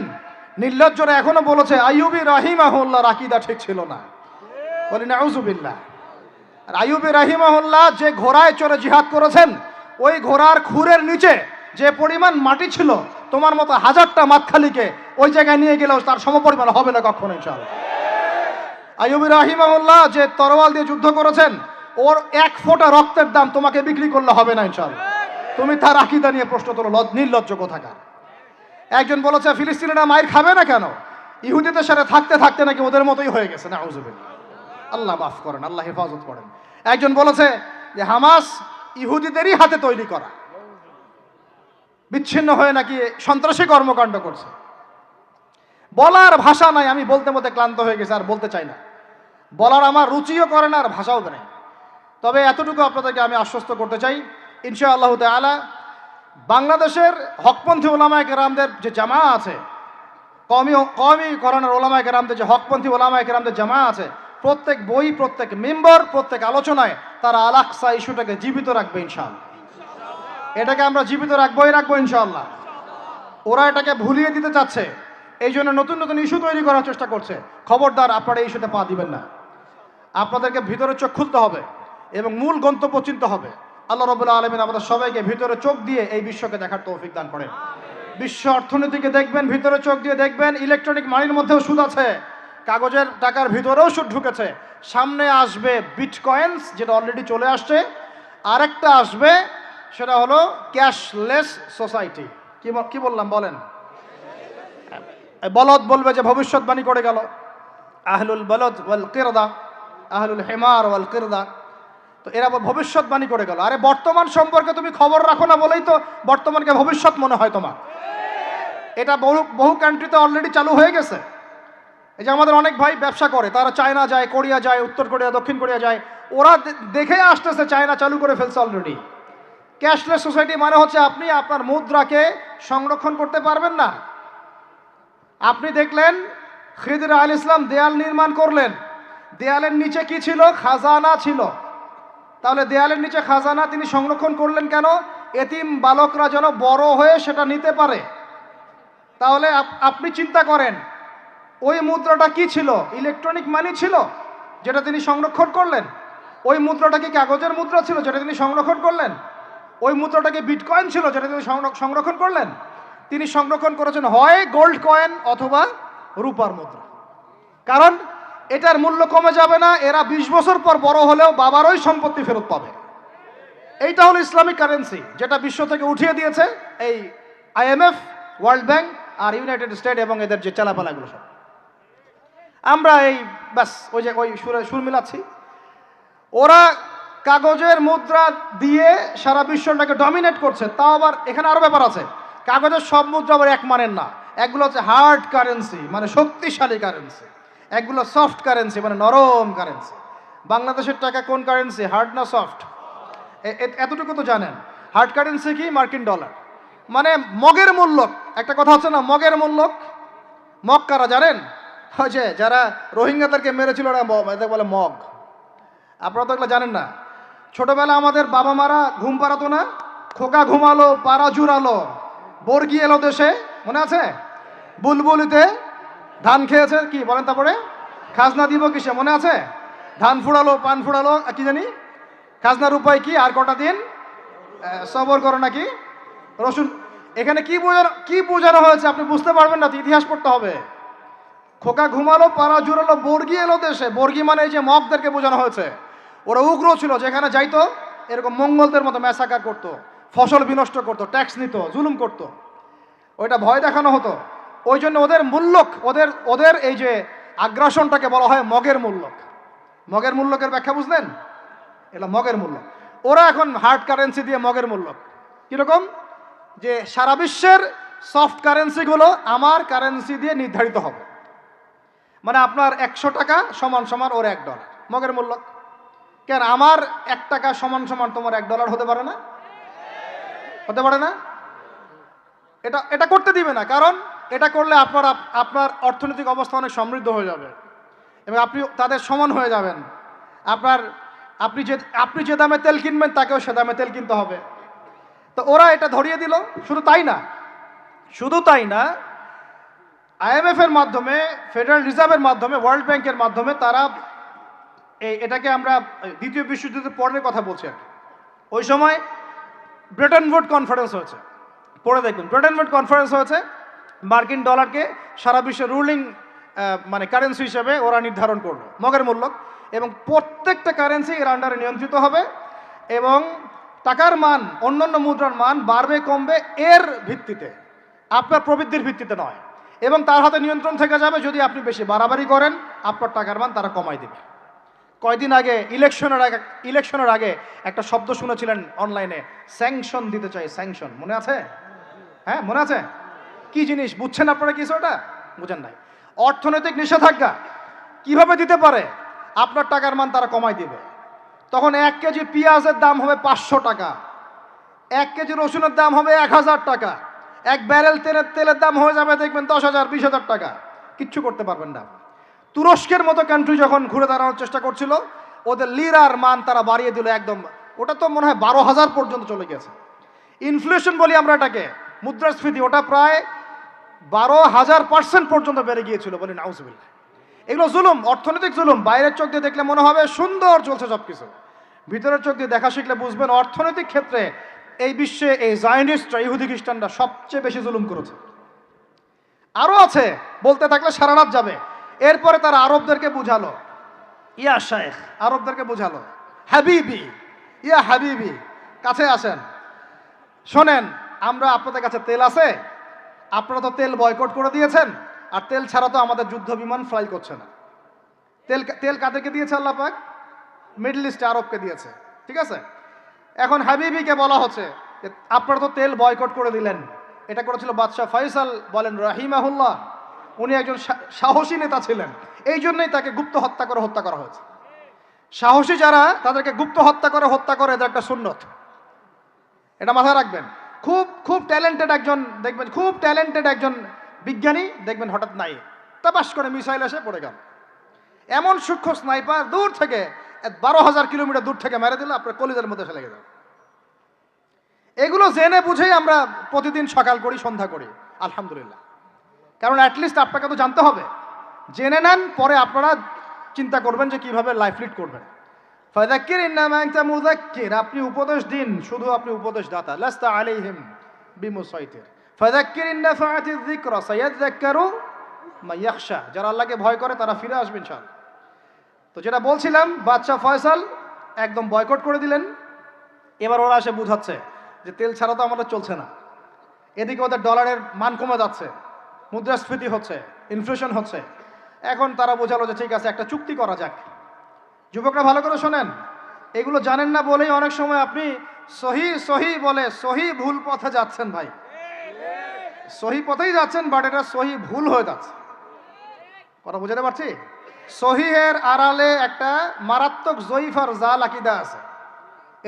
S1: নির্লজ্জরা এখনো বলেছে আইয়ুবী রাহিমাহুল্লাহর আকীদা ঠিক ছিল না। বলি নাউযুবিল্লাহ। আর আইয়ুবী রাহিমাহুল্লাহ যে ঘোড়ায় চড়ে জিহাদ করেছেন, ওই ঘোড়ার খুরের নিচে যে পরিমাণ মাটি ছিল, তোমার মতো হাজারটা মাতখালিকে ওই জায়গায় নিয়ে গেলেও তার সমপরিমাণ হবে না কখনো ইনশাআল্লাহ। আইয়ুবী রাহিমাহুল্লাহ যে তরোয়াল দিয়ে যুদ্ধ করেছেন, ওর এক ফোঁটা রক্তের দাম তোমাকে বিক্রি করলে হবে না ইনশাআল্লাহ। তুমি তার আকীদা নিয়ে প্রশ্ন তোলো, নির্লজ্জ কোথাকার। একজন বলেছে ফিলিস্তিনিরা মায়ের খাবে না কেন? ইহুদিদের সাথে থাকতে থাকতে নাকি ওদের মতোই হয়ে গেছে। নাউযুবিল্লাহ। আল্লাহ মাফ করেন, আল্লাহ হেফাজত করেন। একজন বলেছে যে হামাস ইহুদিদেরই হাতে তৈরি করা, বিচ্ছিন্ন হয়ে নাকি সন্ত্রাসী কর্মকাণ্ড করছে। বলার ভাষা নাই, আমি বলতে বলতে ক্লান্ত হয়ে গেছি, আর বলতে চাই না। বলার আমার রুচিও করে না, আর ভাষাও নেই। তবে এতটুকু আপনাদেরকে আমি আশ্বস্ত করতে চাই, ইনশাআল্লাহ তাআলা বাংলাদেশের হকপন্থী ওলামায়ে কেরামদের যে জামা আছে, কওমি করণের ওলামায়ে কেরামদের যে হকপন্থী ওলামায়ে কেরামদের জামা আছে, প্রত্যেক বই, প্রত্যেক মেম্বার, প্রত্যেক আলোচনায় তারা আল আকসা ইস্যুটাকে জীবিত রাখবে ইনশাআল্লাহ। এটাকে আমরা জীবিত রাখবো ইনশাআল্লাহ। ওরা এটাকে ভুলিয়ে দিতে চাচ্ছে, এই জন্য নতুন নতুন ইস্যু তৈরি করার চেষ্টা করছে। খবরদার আপনারা এই ইস্যুতে পা দিবেন না। আপনাদেরকে ভিতরে চোখ খুলতে হবে এবং মূল গন্তব্য চিনতে হবে। আল্লাহ রাব্বুল আলামিন আমাদের সবাইকে ভিতরে চোখ দিয়ে এই বিশ্বকে দেখার তৌফিক দান করেন। বিশ্ব অর্থনীতিকে দেখবেন, ভিতরে চোখ দিয়ে দেখবেন। ইলেকট্রনিক মানির মধ্যেও সুদ আছে, কাগজের টাকার ভিতরেও সুদ ঢুকেছে। সামনে আসবে বিটকয়েন্স, যেটা অলরেডি চলে আসছে। আরেকটা আসবে, সেটা হলো ক্যাশলেস সোসাইটি। কি বললাম বলেন? বলদ বলবে যে ভবিষ্যৎবাণী করে গেল, আহলুল বলদ ওয়াল কিরদা, আহলুল হিমার ওয়াল কিরদা। তো এরা ভবিষ্যৎবাণী করে গেল। আরে বর্তমান সম্পর্কে তুমি খবর রাখো না বলেই তো বর্তমানকে ভবিষ্যৎ মনে হয় তোমার। এটা বহু কান্ট্রিতে অলরেডি চালু হয়ে গেছে। এই যে আমাদের অনেক ভাই ব্যবসা করে, তারা চায়না যায়, কোরিয়া যায়, উত্তর কোরিয়া, দক্ষিণ কোরিয়া যায়। ওরা দেখে আসতেছে চায়না চালু করে ফেলছে অলরেডি। ক্যাশলেস সোসাইটি মানে হচ্ছে আপনি আপনার মুদ্রাকে সংরক্ষণ করতে পারবেন না। আপনি দেখলেন খিদির আলাইহিস ইসলাম দেয়াল নির্মাণ করলেন, দেয়ালের নিচে কি ছিল? খাজানা ছিল। তাহলে দেয়ালের নিচে খাজানা তিনি সংরক্ষণ করলেন কেন? এতিম বালকরা যেন বড় হয়ে সেটা নিতে পারে। তাহলে আপনি চিন্তা করেন, ওই মুদ্রাটা কি ছিল? ইলেকট্রনিক মানি ছিল, যেটা তিনি সংরক্ষণ করলেন। ওই মুদ্রাটা কি কাগজের মুদ্রা ছিল, যেটা তিনি সংরক্ষণ করলেন? ওই মুদ্রাটা কি বিটকয়েন ছিল, যেটা তিনি সংরক্ষণ করলেন? তিনি সংরক্ষণ করেছেন হয় গোল্ড কয়েন অথবা রূপার মুদ্রা। কারণ এটার মূল্য কমে যাবে না, এরা 20 বছর পর বড় হলেও বাবারই সম্পত্তি ফেরত পাবে। এইটা হলো ইসলামিক কারেন্সি, যেটা বিশ্ব থেকে উঠিয়ে দিয়েছে এই IMF, ওয়ার্ল্ড ব্যাংক আর ইউনাইটেড স্টেট এবং এদের যে চালাপালাগুলো সব। আমরা এই ব্যাস ওই সুর মিলাচ্ছি। ওরা কাগজের মুদ্রা দিয়ে সারা বিশ্বটাকে ডমিনেট করছে। তাও আবার এখানে আরো ব্যাপার আছে, কাগজের সব মুদ্রা আবার এক মানের না। একগুলো হচ্ছে হার্ড কারেন্সি, মানে শক্তিশালী কারেন্সি। একগুলো সফট কারেন্সি, মানে নরম কারেন্সি। বাংলাদেশের টাকা কোন কারেন্সি, হার্ড না সফট? এতটুকু তো জানেন। হার্ড কারেন্সি কি? মার্কিন ডলার, মানে মগের মূল্য। একটা কথা হচ্ছে না, মগের মূল্য। মগ কারা জানেন? হয়েছে যারা রোহিঙ্গাদেরকে মেরেছিল, এদের বলে মগ। আপনারা তো এগুলো জানেন না। ছোটবেলা আমাদের বাবা মারা ঘুম পাড়াতো না, খোকা ঘুমালো পাড়া জুড়ালো, বর্গি এলো দেশে, মনে আছে? বুলবুলিতে ধান খেয়েছে, কি বলেন? তারপরে খাজনা দিব কিসে, মনে আছে? ধান ফুড়ালো, পান ফুড়ালো, কি জানি খাজনার উপায় কি, আর কটা দিন সবর করো নাকি, রসুন। এখানে কি বোঝানো হয়েছে আপনি বুঝতে পারবেন না, ইতিহাস পড়তে হবে। খোকা ঘুমালো পাড়া জুড়ালো, বর্গি এলো দেশে। বর্গি মানে এই যে মগদেরকে বোঝানো হয়েছে। ওরা উগ্র ছিল, যেখানে যাইতো এরকম মঙ্গলদের মতো ম্যাসাকার করতো, ফসল বিনষ্ট করতো, ট্যাক্স নিত, জুলুম করতো। ওইটা ভয় দেখানো হতো। ওই জন্য ওদের মূল্যক, ওদের এই যে আগ্রাসনটাকে বলা হয় মগের মূল্যক। মগের মূল্যকের ব্যাখ্যা বুঝলেন? এটা মগের মূল্য। ওরা এখন হার্ড কারেন্সি দিয়ে মগের মূল্যক। কিরকম? যে সারা বিশ্বের সফট কারেন্সিগুলো আমার কারেন্সি দিয়ে নির্ধারিত হবে। মানে আপনার 100 টাকা সমান সমান ওর $1, মগের মূল্য। কেন আমার 1 টাকা সমান সমান তোমার $1 হতে পারে না? হতে পারে না? এটা করতে দিবে না, কারণ এটা করলে আপনার অর্থনৈতিক অবস্থা অনেক সমৃদ্ধ হয়ে যাবে এবং আপনি তাদের সমান হয়ে যাবেন। আপনি যে দামে তেল কিনবেন তাকেও সে দামে তেল কিনতে হবে। তো ওরা এটা ধরিয়ে দিল। শুধু তাই না, IMF এর মাধ্যমে, ফেডারেল রিজার্ভের মাধ্যমে, ওয়ার্ল্ড ব্যাংকের মাধ্যমে তারা এটাকে, আমরা দ্বিতীয় বিশ্বযুদ্ধের পরের কথা বলছি আর কি। ওই সময় ব্রেটন উড কনফারেন্স হয়েছে, পড়ে দেখবেন। ব্রেটন উড কনফারেন্স হয়েছে, মার্কিন ডলারকে সারা বিশ্বের রুলিং মানে কারেন্সি হিসেবে ওরা নির্ধারণ করলো, মগের মূল্য। এবং প্রত্যেকটা কারেন্সি এর আন্ডারে নিয়ন্ত্রিত হবে এবং টাকার মান, অন্যান্য মুদ্রার মান বাড়বে কমবে এর ভিত্তিতে, আপনার প্রবৃদ্ধির ভিত্তিতে নয়। এবং তার হাতে নিয়ন্ত্রণ থেকে যাবে, যদি আপনি বেশি বাড়াবাড়ি করেন আপনার টাকার মান তারা কমাই দেবে। কয়দিন আগে ইলেকশনের আগে একটা শব্দ শুনেছিলেন অনলাইনে, স্যাংশন দিতে চাই, স্যাংশন, মনে আছে? হ্যাঁ, মনে আছে? কি জিনিস বুঝছেন আপনারা? কিছু ওটা বুঝেন নাই। অর্থনৈতিক নিষেধাজ্ঞা কিভাবে দিতে পারে? আপনার টাকার মান তারা কমাই দিবে। তখন 1 কেজি পেঁয়াজের দাম হবে 500 টাকা, 1 কেজি রসুনের দাম হবে 1000 টাকা, 1 ব্যারেল তেলের দাম হয়ে যাবে দেখবেন 10,000 20,000 টাকা। কিচ্ছু করতে পারবেন না। তুরস্কের মতো কান্ট্রি যখন ঘুরে দাঁড়ানোর চেষ্টা করছিল, ওদের লিরার মান তারা বাড়িয়ে দিল একদম। ওটা তো মনে হয় 12,000 পর্যন্ত চলে গেছে। ইনফ্লেশন বলি আমরা এটাকে, মুদ্রাস্ফীতি, ওটা প্রায় 12,000% পর্যন্ত বেড়ে গিয়েছিল, বলি নাউজুবিল্লাহ। এগুলো জুলুম, অর্থনৈতিক জুলুম। বাইরের চোখ দিয়ে দেখলে মনে হবে সুন্দর চলছে সবকিছু, ভিতরের চোখ দিয়ে দেখা শিখলে বুঝবেন অর্থনৈতিক ক্ষেত্রে এই বিশ্বে এই জায়নিস্টরা, ইহুদি খ্রিস্টানরা সবচেয়ে বেশি জুলুম করেছে। আরো আছে, বলতে থাকলে সারা রাত যাবে। এরপরে তারা আরবদেরকে বুঝালো, ইয়া শাইখ, আরবদেরকে বুঝালো, হাবিবি, ইয়া হাবিবি, কাছে আসেন, শোনেন, আমরা আপনাদের কাছে তেল আছে, আপনারা তো তেল বয়কট করে দিয়েছেন, আর তেল ছাড়া তো আমাদের যুদ্ধ বিমান ফ্লাই করছে না। তেল কাদেরকে দিয়েছে আল্লাহ পাক? মিডল ইস্টে আরবকে দিয়েছে, ঠিক আছে? এখন হাবিবিকে বলা হচ্ছে যে আপনারা তো তেল বয়কট করে দিলেন। এটা করেছিল বাদশাহ ফয়সাল, বলেন রাহিমাহুল্লাহ। উনি একজন সাহসী নেতা ছিলেন, এই জন্যই তাকে গুপ্ত হত্যা করা হয়েছে। সাহসী যারা, তাদেরকে গুপ্ত হত্যা করে এদের একটা সুন্নত, এটা মাথায় রাখবেন। খুব ট্যালেন্টেড একজন দেখবেন, খুব ট্যালেন্টেড একজন বিজ্ঞানী দেখবেন, হঠাৎ নাই, তাপাস করে মিসাইল এসে পড়ে গেল। এমন সূক্ষ্ম স্নাইপার দূর থেকে 12,000 কিলোমিটার দূর থেকে মেরে দিল, আপনার কলিজার মধ্যে ফেলে গেল। এগুলো জেনে বুঝেই আমরা প্রতিদিন সকাল করি, সন্ধ্যা করি, আলহামদুলিল্লাহ। কারণ অ্যাটলিস্ট আপনাকে তো জানতে হবে। জেনে নেন, পরে আপনারা চিন্তা করবেন যে কিভাবে লাইফ লিড করবেন। ফাযাক্কির ইন্নামা আনতা মুযাক্কির, আপনি উপদেশ দিন, শুধু আপনি উপদেশ দাতা। লাস্তা আলাইহিম বিমুসাইতির, ফাযাক্কির ইন নাফাআতিয যিকরা সায়াযাক্কারু মান ইয়াখশা, যারা আল্লাহকে ভয় করে তারা ফিরে আসবে ইনশাআল্লাহ। তো যেটা বলছিলাম, বাদশা ফয়সাল একদম বয়কট করে দিলেন। এবার ওরা এসে বুঝাচ্ছে যে তেল ছাড়া তো আমাদের চলছে না, এদিকে ওদের ডলারের মান কমে যাচ্ছে, মুদ্রাস্ফীতি হচ্ছে, ইনফ্লেশন হচ্ছে। এখন তারা বোঝালো যে ঠিক আছে, একটা চুক্তি করা যাক। যুবকরা ভালো করে শোনেন, এগুলো জানেন না বলেই অনেক সময় আপনি সহি সহি বলে সহি ভুল পথে যাচ্ছেন ভাই। সহি পথেই যাচ্ছেন, বাট এটা সহি ভুল হয়ে যাচ্ছে। কথা বুঝাতে পারছি? সহিহের আড়ালে একটা মারাত্মক জয়ীফ আর জাল আকীদা আছে,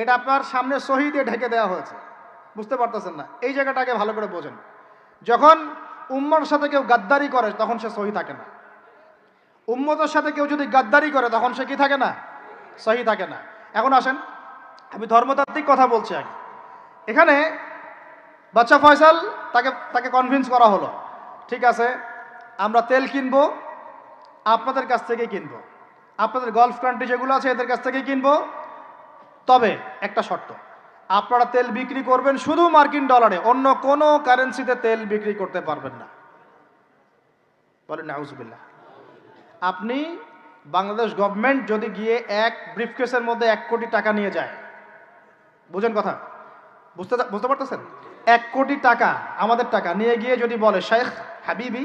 S1: এটা আপনার সামনে সহি দিয়ে ঢেকে দেওয়া হয়েছে, বুঝতে পারতেছেন না। এই জায়গাটাকে ভালো করে বোঝেন। যখন উম্মর সাথে কেউ গাদ্দারি করে তখন সে সহি থাকে না। উম্মতের সাথে কেউ যদি গাদ্দারি করে তখন সে কি থাকে না? সহি থাকে না। এখন আসেন, আমি ধর্মতাত্ত্বিক কথা বলছি আগে। এখানে বাদশা ফয়সাল তাকে কনভিন্স করা হলো, ঠিক আছে আমরা তেল কিনবো, আপনাদের কাছ থেকেই কিনবো, আপনাদের গলফ কান্ট্রি যেগুলো আছে এদের কাছ থেকেই কিনবো, তবে একটা শর্ত, আপনারা তেল বিক্রি করবেন শুধু মার্কিন ডলারে, অন্য কোনো কারেন্সিতে তেল বিক্রি করতে পারবেন না। বলেন নাউজুবিল্লাহ। আপনি বাংলাদেশ গভর্নমেন্ট যদি গিয়ে এক ব্রিফকেসের মধ্যে 1 কোটি টাকা নিয়ে যায়, বুঝেন কথা, বুঝতে পারতেছেন? 1 কোটি টাকা আমাদের টাকা নিয়ে গিয়ে যদি বলে শেখ হাবিবি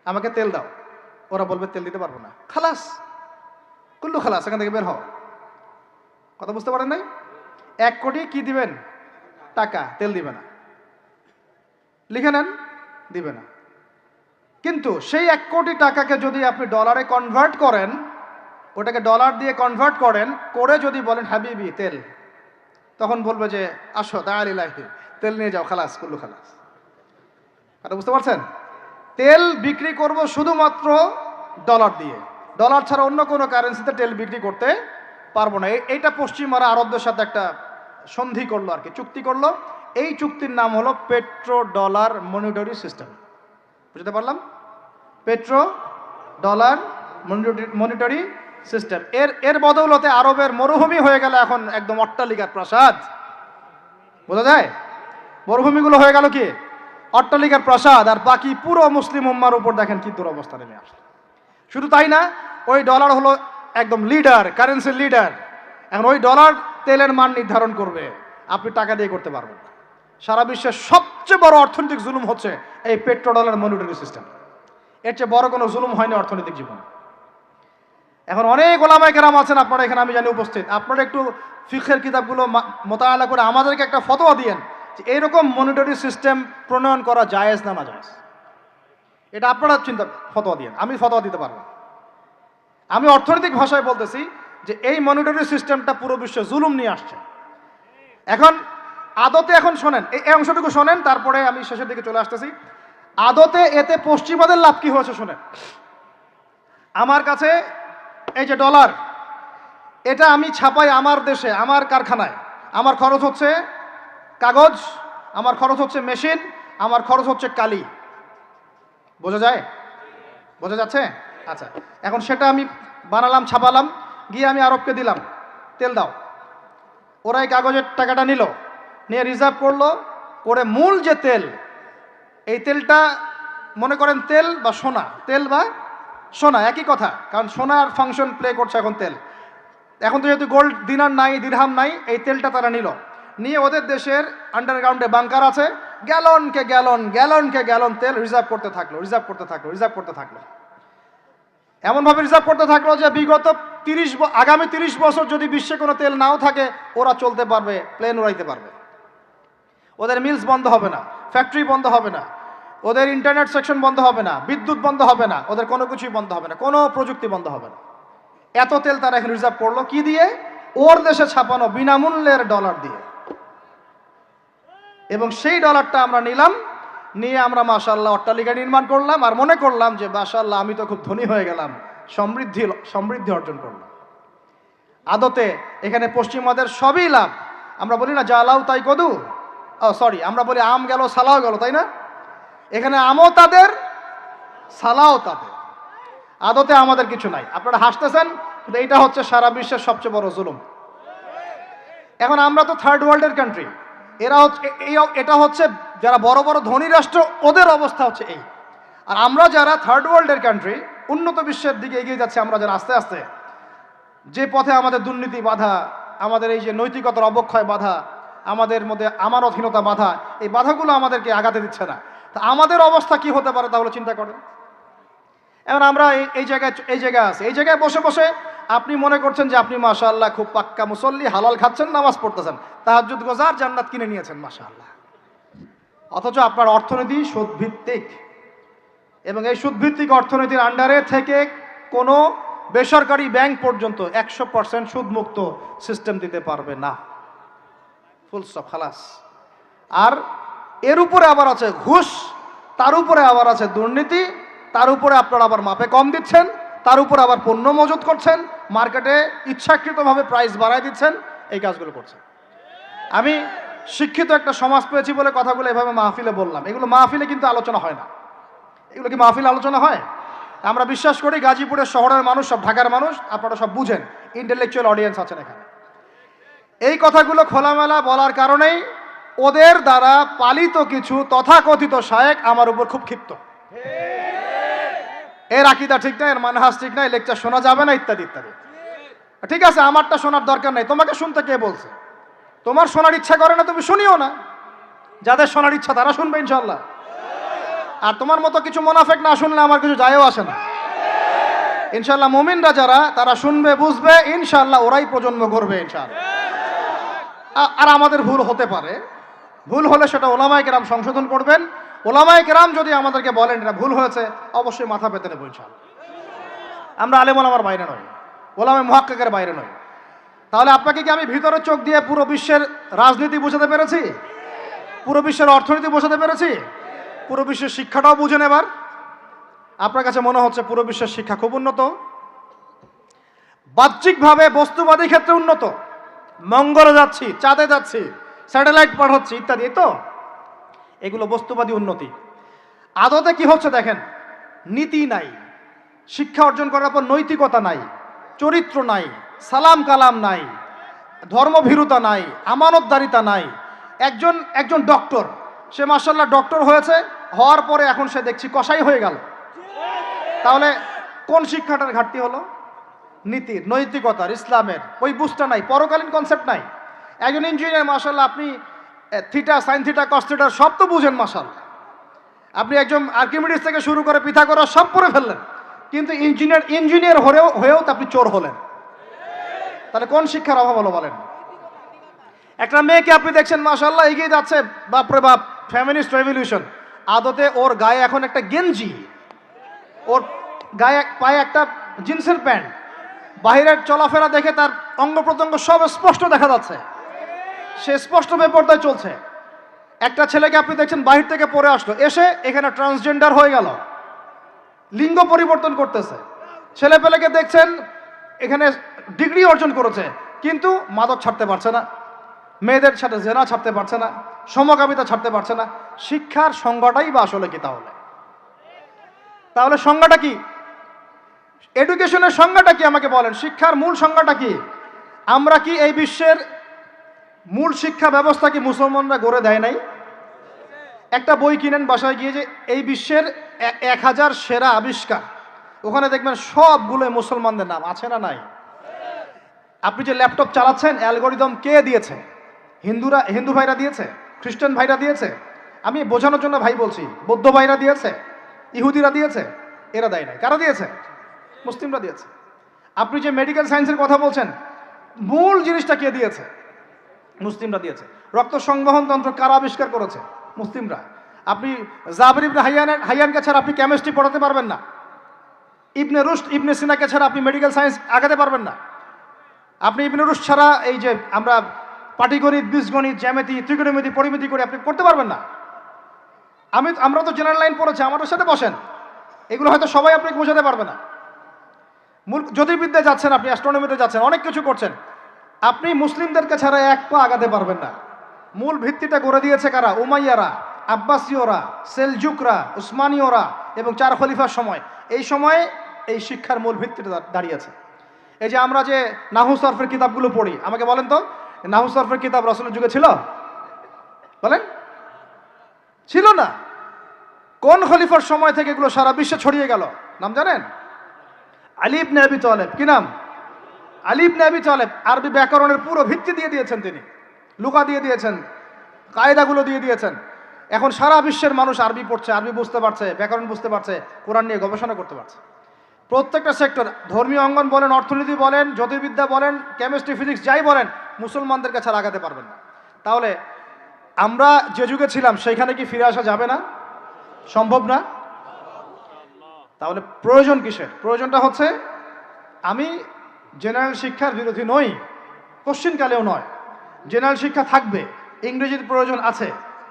S1: আমাকে তেল দাও, ওরা বলবে তেল দিতে পারবো না, খালাস, কুল্লু খালাস, এখান থেকে বের হও। কথা বুঝতে পারেন নাই? 1 কোটি কি দিবেন? টাকা, তেল দিবে না। লিখে নেন, দিবে না। কিন্তু সেই 1 কোটি টাকাকে যদি আপনি ডলারে কনভার্ট করেন, ওটাকে ডলার দিয়ে কনভার্ট করেন, করে যদি বলেন হাবিবি তেল, তখন বলবে যে আসো দাঁড়িয়ে তেল নিয়ে যাও, খালাস, কুল্লু খালাস। কথা বুঝতে পারছেন? তেল বিক্রি করব শুধুমাত্র ডলার দিয়ে, ডলার ছাড়া অন্য কোনো কারেন্সিতে তেল বিক্রি করতে পারবো না। এইটা পশ্চিমারা আরবদের সাথে একটা সন্ধি করলো আর কি, চুক্তি করলো। এই চুক্তির নাম হলো পেট্রো ডলার মনিটরি সিস্টেম। বুঝতে পারলাম? Petro dollar monetary system. এর বদৌলতে আরবের মরুভূমি হয়ে গেল এখন একদম অট্টালিকার প্রাসাদ। বোঝা যায়? মরুভূমিগুলো হয়ে গেল কি অট্টালিকার প্রাসাদ, আর বাকি পুরো মুসলিম উম্মার উপর দেখেন কি দুরবস্থা নেমে আসে। শুধু তাই না, ওই ডলার হলো একদম লিডার, কারেন্সির লিডার। এখন ওই ডলার তেলের মান নির্ধারণ করবে, আপনি টাকা দিয়ে করতে পারবেন না। সারা বিশ্বের সবচেয়ে বড় অর্থনৈতিক জুলুম হচ্ছে এই পেট্রো ডলার মনিটরি সিস্টেম। এর চেয়ে বড় কোনো জুলুম হয়নি অর্থনৈতিক জীবনে। এখন অনেক ওলামায়ে কেরাম আছেন আপনারা এখানে, আমি জানি উপস্থিত, আপনারা একটু ফিকহের কিতাবগুলো মোতালা করে আমাদেরকে একটা ফতোয়া দিয়েন যে এইরকম মনিটরি সিস্টেম প্রণয়ন করা জায়েজ না জায়েজ। এটা আপনারা ফতোয়া দিয়েন, আমি ফতোয়া দিতে পারবো। আমি অর্থনৈতিক ভাষায় বলতেছি যে এই মনিটরি সিস্টেমটা পুরো বিশ্বে জুলুম নিয়ে আসছে। এখন আদতে, এখন শোনেন এই অংশটুকু শোনেন, তারপরে আমি শেষের দিকে চলে আসতেছি। আদতে এতে পশ্চিমাদের লাভ কি হয়েছে শোনেন। আমার কাছে এই যে ডলার, এটা আমি ছাপাই আমার দেশে, আমার কারখানায়। আমার খরচ হচ্ছে কাগজ, আমার খরচ হচ্ছে মেশিন, আমার খরচ হচ্ছে কালি। বোঝা যায়? বোঝা যাচ্ছে? আচ্ছা, এখন সেটা আমি বানালাম, ছাপালাম, গিয়ে আমি আরবকে দিলাম তেল দাও। ওরা এই কাগজের টাকাটা নিল, নিয়ে রিজার্ভ করলো, করে মূল যে তেল, এই তেলটা মনে করেন তেল বা সোনা, তেল বা সোনা একই কথা, কারণ সোনার ফাংশন প্লে করছে এখন তেল। এখন তো যেহেতু গোল্ড দিনার নাই, দিরহাম নাই, এই তেলটা তারা নিয়ে ওদের দেশের আন্ডারগ্রাউন্ডে বাংকার আছে, গ্যালনকে গ্যালন তেল রিজার্ভ করতে থাকলো। এমনভাবে রিজার্ভ করতে থাকলো যে বিগত আগামী 30 বছর যদি বিশ্বে কোনো তেল নাও থাকে, ওরা চলতে পারবে, প্লেন উড়াইতে পারবে। ওদের মিলস বন্ধ হবে না, ফ্যাক্টরি বন্ধ হবে না, ওদের ইন্টারনেট সেকশন বন্ধ হবে না, বিদ্যুৎ বন্ধ হবে না, ওদের কোনো কিছুই বন্ধ হবে না, কোনো প্রযুক্তি বন্ধ হবে না। এত তেল তারা এখন রিজার্ভ করলো কি দিয়ে? ওর দেশে ছাপানো বিনামূল্যের ডলার দিয়ে। এবং সেই ডলারটা আমরা নিলাম, নিয়ে আমরা মাশাআল্লাহ অট্টালিকা নির্মাণ করলাম, আর মনে করলাম যে মাশাআল্লাহ আমি তো খুব ধনী হয়ে গেলাম, সমৃদ্ধি অর্জন করলাম। আদতে এখানে পশ্চিমাদের সবই লাভ। আমরা বলি না জালাও তাই কদু, সরি, আমরা বলি আম গেল সালাও গেল, তাই না? এখানে আমও তাদের, সালাও তাদের। আদতে আমাদের কিছু নাই। আপনারা হাসতেছেন, কিন্তু এইটা হচ্ছে সারা বিশ্বের সবচেয়ে বড় জুলুম। এখন আমরা তো থার্ড ওয়ার্ল্ডের কান্ট্রি, এরা হচ্ছে এটা হচ্ছে যারা বড় বড় ধনী রাষ্ট্র, ওদের অবস্থা হচ্ছে এই। আর আমরা যারা থার্ড ওয়ার্ল্ডের কান্ট্রি, উন্নত বিশ্বের দিকে এগিয়ে যাচ্ছে, আমরা যারা আস্তে আস্তে, যে পথে আমাদের দুর্নীতি বাধা, আমাদের এই যে নৈতিকতার অবক্ষয় বাধা, আমাদের মধ্যে আমানতহীনতা বাধা, এই বাধাগুলো আমাদেরকে আগাতে দিচ্ছে না। তা আমাদের অবস্থা কি হতে পারে তাহলে চিন্তা করেন। এখন আমরা এই জায়গায় আছি, এই জায়গায় বসে বসে আপনি মনে করছেন যে আপনি মাশাআল্লাহ খুব পাক্কা মুসল্লি, হালাল খাচ্ছেন, নামাজ পড়তেছেন, তাহাজ্জুদ গোজার, জান্নাত কিনে নিয়েছেন মাশাআল্লাহ। অথচ আপনার অর্থনীতি সুদভিত্তিক, এবং এই সুদভিত্তিক অর্থনীতির আন্ডারে থেকে কোনো বেসরকারি ব্যাংক পর্যন্ত 100% সুদমুক্ত সিস্টেম দিতে পারবে না। ফুল স্টপ, খালাস। আর এর উপরে আবার আছে ঘুষ, তার উপরে আবার আছে দুর্নীতি, তার উপরে আপনারা আবার মাপে কম দিচ্ছেন, তার উপরে আবার পণ্য মজুত করছেন, মার্কেটে ইচ্ছাকৃতভাবে প্রাইস বাড়ায় দিচ্ছেন, এই কাজগুলো করছেন। আমি শিক্ষিত একটা সমাজ পেয়েছি বলে কথাগুলো এভাবে মাহফিলে বললাম। এগুলো মাহফিলে কিন্তু আলোচনা হয় না। এগুলো কি মাহফিল আলোচনা হয়? আমরা বিশ্বাস করি গাজীপুরের শহরের মানুষ, সব ঢাকার মানুষ, আপনারা সব বুঝেন, ইন্টেলেকচুয়াল অডিয়েন্স আছেন এখানে। এই কথাগুলো খোলামেলা বলার কারণেই ওদের দ্বারা পালিত কিছু তথাকথিত শায়েখ আমার উপর খুব ক্ষিপ্ত। এর আকীদা ঠিক নাই, এর মানহাজ ঠিক নাই, লেকচার শোনা যাবে না, ইত্যাদি ইত্যাদি। ঠিক আছে, আমারটা শোনার দরকার নেই, তোমাকে শুনতে কে বলছে? তোমার শোনার ইচ্ছা করে না, তুমি শুনিও না। যাদের শোনার ইচ্ছা তারা শুনবে ইনশাল্লাহ। আর তোমার মতো কিছু মুনাফিক না শুনলে আমার কিছু যায়ও আসে না ইনশাল্লাহ। মুমিনরা যারা, তারা শুনবে, বুঝবে, ইনশাল্লাহ ওরাই প্রজন্ম করবে ইনশাল্লাহ। আর আমাদের ভুল হতে পারে, ভুল হলে সেটা ওলামায়ে কেরাম সংশোধন করবেন। ওলামায়ে কেরাম যদি আমাদেরকে বলেন এটা ভুল হয়েছে, অবশ্যই মাথা পেতে নেব ইনশাল্লাহ। আমরা আলেম ওলামার বাইরে নই, ওলামায়ে মুহাক্কিকের বাইরে নই। তাহলে আপনাকে কি আমি ভিতরে চোখ দিয়ে পুরো বিশ্বের রাজনীতি বোঝাতে পেরেছি? পুরো বিশ্বের অর্থনীতি বোঝাতে পেরেছি? পুরো বিশ্বের শিক্ষাটাও বুঝেন এবার? আপনার কাছে মনে হচ্ছে পুরো বিশ্বের শিক্ষা খুব উন্নত? বাহ্যিকভাবে বস্তুবাদী ক্ষেত্রে উন্নত, মঙ্গলে যাচ্ছি, চাঁদে যাচ্ছি, স্যাটেলাইট পাঠাচ্ছি ইত্যাদি, তো এগুলো বস্তুবাদী উন্নতি। আদতে কি হচ্ছে দেখেন, নীতি নাই, শিক্ষা অর্জন করার পর নৈতিকতা নাই, চরিত্র নাই, সালাম কালাম নাই, ধর্মভীরুতা নাই, আমানতদারিতা নাই। একজন ডক্টর, সে মাশাআল্লাহ ডক্টর হয়েছে, হওয়ার পরে এখন সে দেখছি কসাই হয়ে গেল। তাহলে কোন শিক্ষাটার ঘাটতি হলো? নীতির, নৈতিকতার, ইসলামের ওই বুঝটা নাই, পরকালীন কনসেপ্ট নাই। একজন ইঞ্জিনিয়ার মাশাআল্লাহ, আপনি theta, sine theta, cos theta সব তো বুঝেন মাশাআল্লাহ। আপনি একজন আর্কিমিডিস থেকে শুরু করে পিথাগোরাস সব পড়ে ফেললেন, কিন্তু ইঞ্জিনিয়ার হয়েও তো আপনি চোর হলেন। তাহলে কোন শিক্ষার অভাব হলো বলেন? একটা মেয়েকে আপনি দেখছেন মাশাআল্লাহ এগিয়ে যাচ্ছে, বাপরে বাপ, ফেমিনিস্ট রেভলিউশন। আদতে ওর গায়ে এখন একটা গেঞ্জি, ওর গায়ে পায়ে একটা জিন্সের প্যান্ট, বাহিরের চলাফেরা দেখে তার অঙ্গ প্রত্যঙ্গ সব স্পষ্ট দেখা যাচ্ছে, সে স্পষ্ট বেপরদায় চলছে। একটা ছেলেকে আপনি দেখছেন বাহির থেকে পরে আসলো, এসে এখানে ট্রান্সজেন্ডার হয়ে গেল, লিঙ্গ পরিবর্তন করতেছে। ছেলে পেলেকে দেখছেন এখানে ডিগ্রি অর্জন করেছে, কিন্তু মাদক ছাড়তে পারছে না, মেয়েদের সাথে জেনা ছাড়তে পারছে না, সমকামিতা ছাড়তে পারছে না। শিক্ষার সংজ্ঞাটাই বা আসলে কি? তাহলে সংজ্ঞাটা কি? এডুকেশনের সংজ্ঞাটা কি আমাকে বলেন? শিক্ষার মূল সংজ্ঞাটা কি? আমরা কি এই বিশ্বের মূল শিক্ষা ব্যবস্থা কি মুসলমানরা গড়ে দেয় নাই? একটা বই কিনেন বাসায় গিয়ে, যে এই বিশ্বের 1000 সেরা আবিষ্কার, ওখানে দেখবেন সবগুলোই মুসলমানদের নাম আছে না নাই? আপনি যে ল্যাপটপ চালাচ্ছেন, অ্যালগোরিদম কে দিয়েছে? হিন্দু ভাইরা দিয়েছে, খ্রিস্টান ভাইরা দিয়েছে। আমি বোঝানোর জন্য ভাই বলছি, বৌদ্ধ ভাইরা দিয়েছে, ইহুদিরা দিয়েছে, এরা দেয় নাই। কারা দিয়েছে? মুসলিমরা দিয়েছে। আপনি যে মেডিকেল সায়েন্সের কথা বলছেন, মূল জিনিসটা কে দিয়েছে? মুসলিমরা দিয়েছে। রক্ত সংবহন তন্ত্র কারা আবিষ্কার করেছে? মুসলিমরা। আপনি জাবির ইবনে হাইয়ানকে ছাড়া আপনি কেমিস্ট্রি পড়াতে পারবেন না। ইবনে রুশদ, ইবনে সিনাকে ছাড়া আপনি মেডিকেল সায়েন্স আগাতে পারবেন না। আপনি ইবনে রুশদ ছাড়া এই যে আমরা পাটিগণিত, বীজগণিত, জ্যামিতি, ত্রিকোণমিতি, পরিমিতি করে আপনি করতে পারবেন না। আমরা তো জেনারেল লাইন পড়েছি, আমাদের সাথে বসেন, এগুলো হয়তো সবাই আপনাকে বোঝাতে পারবে না। মূল জ্যোতির্বিদ্যায় যাচ্ছেন, আপনি অ্যাস্ট্রোনমিতে যাচ্ছেন, অনেক কিছু করছেন, আপনি মুসলিমদেরকে ছাড়া এক পা আগাতে পারবেন না। মূল ভিত্তিটা গড়ে দিয়েছে কারা? উমাইয়ারা, আব্বাসীয়রা, সেলজুকরা, উসমানীয়রা এবং 4 খলিফার সময়। এই সময়ে এই শিক্ষার মূল ভিত্তিটা দাঁড়িয়েছে। এই যে আমরা যে নাহু সরফের কিতাবগুলো পড়ি, আমাকে বলেন তো, নাহু সরফের কিতাব রাসূলের যুগে ছিল? বলেন, ছিল না। কোন খলিফার সময় থেকে এগুলো সারা বিশ্বে ছড়িয়ে গেল নাম জানেন? আলী ইবনে আবি তালেব। কি নাম? আলী ইবনে আবি তালেব। আরবি ব্যাকরণের পুরো ভিত্তি দিয়ে দিয়েছেন তিনি, লুকা দিয়ে দিয়েছেন, কায়দাগুলো দিয়ে দিয়েছেন। এখন সারা বিশ্বের মানুষ আরবি পড়ছে, আরবি বুঝতে পারছে, ব্যাকরণ বুঝতে পারছে, কোরআন নিয়ে গবেষণা করতে পারছে। প্রত্যেকটা সেক্টর, ধর্মীয় অঙ্গন বলেন, অর্থনীতি বলেন, জ্যোতির্বিদ্যা বলেন, কেমিস্ট্রি, ফিজিক্স যাই বলেন, মুসলমানদের কাছে আর আগাতে পারবেন না। তাহলে আমরা যে যুগে ছিলাম সেইখানে কি ফিরে আসা যাবে না? সম্ভব না। তাহলে প্রয়োজন কিসের? প্রয়োজনটা হচ্ছে, আমি জেনারেল শিক্ষার বিরোধী নই, কোশ্চিনকালেও নয়। জেনারেল শিক্ষা থাকবে, ইংরেজির প্রয়োজন আছে,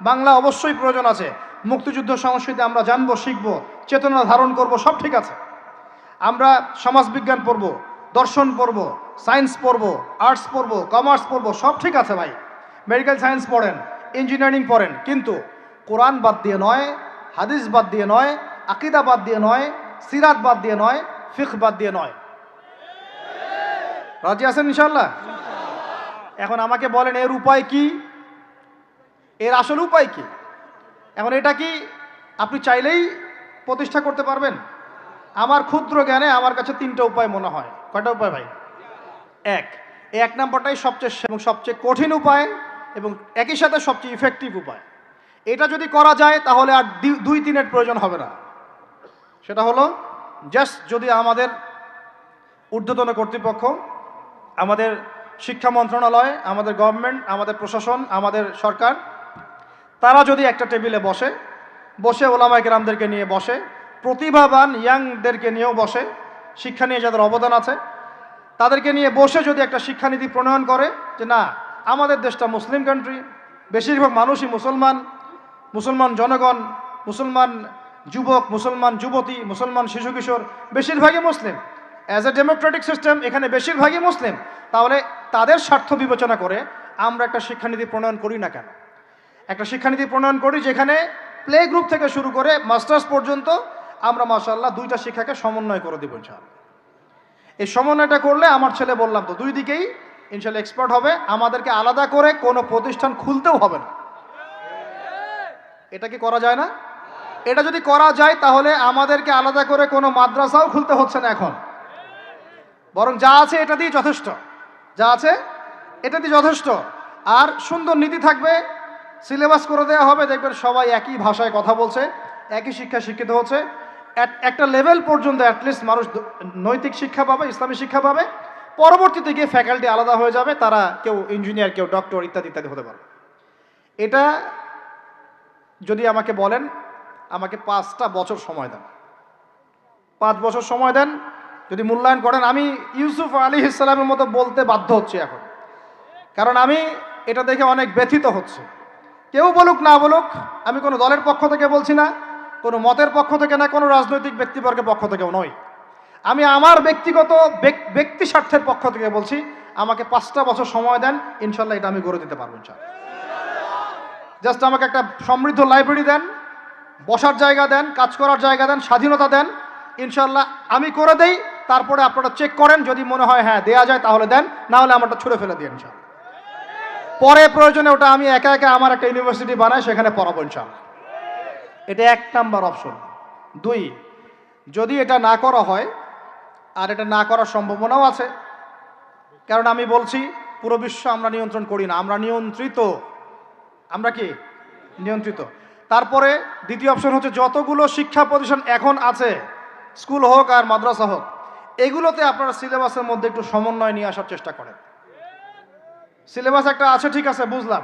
S1: বাংলা অবশ্যই প্রয়োজন আছে, মুক্তিযুদ্ধ সংস্কৃতি আমরা জানবো, শিখবো, চেতনা ধারণ করব, সব ঠিক আছে। আমরা সমাজবিজ্ঞান পড়ব, দর্শন পড়ব, সায়েন্স পড়ব, আর্টস পড়ব, কমার্স পড়ব, সব ঠিক আছে ভাই। মেডিকেল সায়েন্স পড়েন, ইঞ্জিনিয়ারিং পড়েন, কিন্তু কোরআন বাদ দিয়ে নয়, হাদিস বাদ দিয়ে নয়, আকিদা বাদ দিয়ে নয়, সিরাত বাদ দিয়ে নয়, ফিকহ বাদ দিয়ে নয়। রাজি আছেন ইনশাআল্লাহ? এখন আমাকে বলেন এর উপায় কি? এর আসল উপায় কি? এখন এটা কি আপনি চাইলেই প্রতিষ্ঠা করতে পারবেন? আমার ক্ষুদ্র জ্ঞানে আমার কাছে 3টা উপায় মনে হয়। কয়টা উপায় ভাই? এক নম্বরটাই সবচেয়ে কঠিন উপায় এবং একই সাথে সবচেয়ে ইফেক্টিভ উপায়। এটা যদি করা যায় তাহলে আর 2-3-এর প্রয়োজন হবে না। সেটা হলো, জাস্ট যদি আমাদের ঊর্ধ্বতন কর্তৃপক্ষ, আমাদের শিক্ষা মন্ত্রণালয়, আমাদের গভর্নমেন্ট, আমাদের প্রশাসন, আমাদের সরকার, তারা যদি একটা টেবিলে বসে ওলামায়ে কেরামদেরকে নিয়ে বসে, প্রতিভাবান ইয়াংদেরকে নিয়েও বসে, শিক্ষা নিয়ে যাদের অবদান আছে তাদেরকে নিয়ে বসে যদি একটা শিক্ষানীতি প্রণয়ন করে যে না, আমাদের দেশটা মুসলিম কান্ট্রি, বেশিরভাগ মানুষই মুসলমান জনগণ, মুসলমান যুবক, মুসলমান যুবতী, মুসলমান শিশু কিশোর বেশিরভাগই মুসলিম, অ্যাজ এ ডেমোক্রেটিক সিস্টেম এখানে বেশিরভাগই মুসলিম, তাহলে তাদের স্বার্থ বিবেচনা করে আমরা একটা শিক্ষানীতি প্রণয়ন করি না কেন? একটা শিক্ষানীতি প্রণয়ন করি যেখানে প্লে গ্রুপ থেকে শুরু করে মাস্টার্স পর্যন্ত আমরা মাশাআল্লাহ 2টা শিক্ষাকে সমন্বয় করে দেব ইনশাআল্লাহ। এই সমন্বয়টা করলে আমার ছেলে বললাম তো 2 দিকেই ইনশাআল্লাহ এক্সপার্ট হবে। আমাদেরকে আলাদা করে কোনো প্রতিষ্ঠান খুলতেও হবে না। এটা কি করা যায় না? এটা যদি করা যায় তাহলে আমাদেরকে আলাদা করে কোনো মাদ্রাসাও খুলতে হচ্ছে না এখন, বরং যা আছে এটা দিয়ে যথেষ্ট, যা আছে এটা দিয়ে যথেষ্ট। আর সুন্দর নীতি থাকবে, সিলেবাস করে দেওয়া হবে, দেখবেন সবাই একই ভাষায় কথা বলছে, একই শিক্ষা শিক্ষিত হচ্ছে। একটা লেভেল পর্যন্ত অ্যাটলিস্ট মানুষ নৈতিক শিক্ষা পাবে, ইসলামী শিক্ষা পাবে। পরবর্তীতে গিয়ে ফ্যাকাল্টি আলাদা হয়ে যাবে, তারা কেউ ইঞ্জিনিয়ার, কেউ ডক্টর ইত্যাদি ইত্যাদি হতে পারে। এটা যদি আমাকে বলেন, আমাকে 5টা বছর সময় দেন, 5 বছর সময় দেন, যদি মূল্যায়ন করেন, আমি ইউসুফ আলাইহিস সালামের মতো বলতে বাধ্য হচ্ছি এখন, কারণ আমি এটা দেখে অনেক ব্যথিত হচ্ছে। কেউ বলুক না বলুক, আমি কোনো দলের পক্ষ থেকে বলছি না, কোনো মতের পক্ষ থেকে না, কোনো রাজনৈতিক ব্যক্তিবর্গের পক্ষ থেকেও নয়, আমি আমার ব্যক্তিগত ব্যক্তি স্বার্থের পক্ষ থেকে বলছি, আমাকে 5টা বছর সময় দেন, ইনশাল্লাহ এটা আমি গড়ে দিতে পারবো ইনশাল্লাহ। জাস্ট আমাকে একটা সমৃদ্ধ লাইব্রেরি দেন, বসার জায়গা দেন, কাজ করার জায়গা দেন, স্বাধীনতা দেন, ইনশাল্লাহ আমি করে দেই। তারপরে আপনারা চেক করেন, যদি মনে হয় হ্যাঁ দেয়া যায় তাহলে দেন, না হলে আমারটা ছুঁড়ে ফেলে দিন ইনশাল্লাহ। পরে প্রয়োজনে ওটা আমি একা একা আমার একটা ইউনিভার্সিটি বানাই, সেখানে পড়াবো ইনশাল্লাহ। এটা 1 নাম্বার অপশন। 2, যদি এটা না করা হয়, আর এটা না করার সম্ভাবনাও আছে, কারণ আমি বলছি পুরো বিশ্ব আমরা নিয়ন্ত্রণ করি না, আমরা নিয়ন্ত্রিত। আমরা কি নিয়ন্ত্রিত? তারপরে দ্বিতীয় অপশন হচ্ছে, যতগুলো শিক্ষা প্রতিষ্ঠান এখন আছে, স্কুল হোক আর মাদ্রাসা হোক, এগুলোতে আপনারা সিলেবাসের মধ্যে একটু সমন্বয় নিয়ে আসার চেষ্টা করেন। সিলেবাস একটা আছে, ঠিক আছে, বুঝলাম,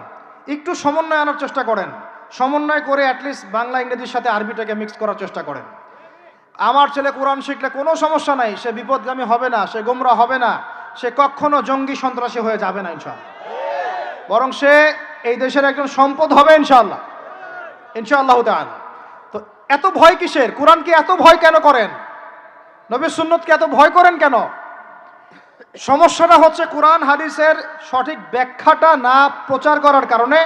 S1: একটু সমন্বয় আনার চেষ্টা করেন। সমন্বয় করে অ্যাটলিস্ট বাংলা ইংরেজির সাথে আরবিটাকে মিক্স করার চেষ্টা করেন। আমার ছেলে কোরআন শিখলে কোনো সমস্যা নাই, সে বিপদগামী হবে না, সে গোমরা হবে না, সে কখনো জঙ্গি সন্ত্রাসী হয়ে যাবে না ইনশাআল্লাহ, বরং সে এই দেশের একজন সম্পদ হবে ইনশাআল্লাহ, ইনশাআল্লাহ তাআলা। তো এত ভয় কিসের? কোরআনকে এত ভয় কেন করেন? নবীর সুন্নতকে এত ভয় করেন কেন? সমস্যাটা হচ্ছে কোরআন হাদিসের সঠিক ব্যাখ্যাটা না প্রচার করার কারণে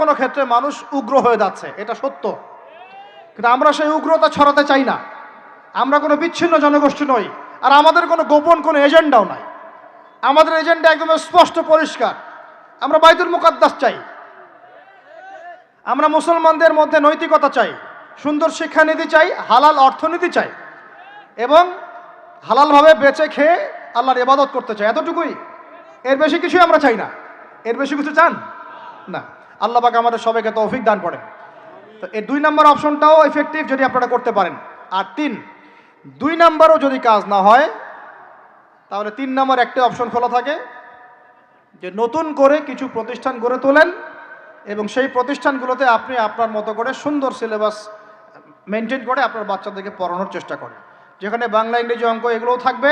S1: কোনো ক্ষেত্রে মানুষ উগ্র হয়ে যাচ্ছে, এটা সত্য। কিন্তু আমরা সেই উগ্রতা ছড়াতে চাই না। আমরা কোনো বিচ্ছিন্ন জনগোষ্ঠী নই, আর আমাদের কোনো গোপন কোনো এজেন্ডাও নাই। আমাদের এজেন্ডা একদম স্পষ্ট পরিষ্কার, আমরা বাইতুল মুকাদ্দাস চাই। আমরা মুসলমানদের মধ্যে নৈতিকতা চাই, সুন্দর শিক্ষানীতি চাই, হালাল অর্থনীতি চাই এবং হালালভাবে বেঁচে খেয়ে আল্লাহর ইবাদত করতে চাই, এতটুকুই। এর বেশি কিছুই আমরা চাই না। এর বেশি কিছু চান না। আল্লাহ পাক আমাদের সবাইকে তৌফিক দান করেন। তো এই 2 নম্বর অপশনটাও এফেক্টিভ যদি আপনারা করতে পারেন। আর 3, 2 নম্বরও যদি কাজ না হয় তাহলে 3 নম্বর একটা অপশন খোলা থাকে যে নতুন করে কিছু প্রতিষ্ঠান গড়ে তোলেন এবং সেই প্রতিষ্ঠানগুলোতে আপনি আপনার মতো করে সুন্দর সিলেবাস মেনটেন করে আপনার বাচ্চাদেরকে পড়ানোর চেষ্টা করেন, যেখানে বাংলা, ইংরেজি, অঙ্ক এগুলোও থাকবে,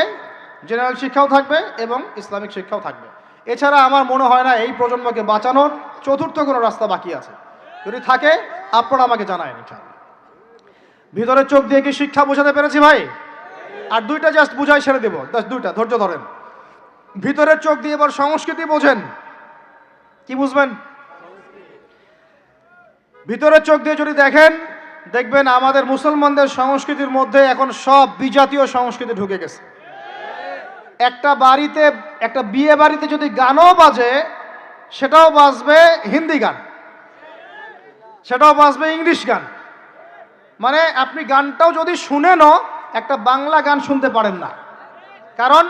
S1: জেনারেল শিক্ষাও থাকবে এবং ইসলামিক শিক্ষাও থাকবে। এছাড়া আমার মনে হয় না এই প্রজন্মকে বাঁচানোর চতুর্থ কোনো রাস্তা বাকি আছে। যদি থাকে আপনারা আমাকে জানায়। ভিতরে চোখ দিয়ে কি শিক্ষা বোঝাতে পেরেছি ভাই? আর 2টা জাস্ট বুঝাই ছেড়ে দেবো, 2টা ধৈর্য ধরেন। ভিতরের চোখ দিয়ে এবার সংস্কৃতি বোঝেন। কি বুঝবেন? ভিতরের চোখ দিয়ে যদি দেখেন, দেখবেন আমাদের মুসলমানদের সংস্কৃতির মধ্যে এখন সব বিজাতীয় সংস্কৃতি ঢুকে গেছে। একটা বাড়িতে, একটা বিয়ে বাড়িতে যদি গানও বাজে, সেটাও বাজবে হিন্দি গান, সেটাও বাজবে ইংলিশ গান। মানে আপনি গানটাও যদি শুনেনও একটা বাংলা গান শুনতে পারেন না। কারণ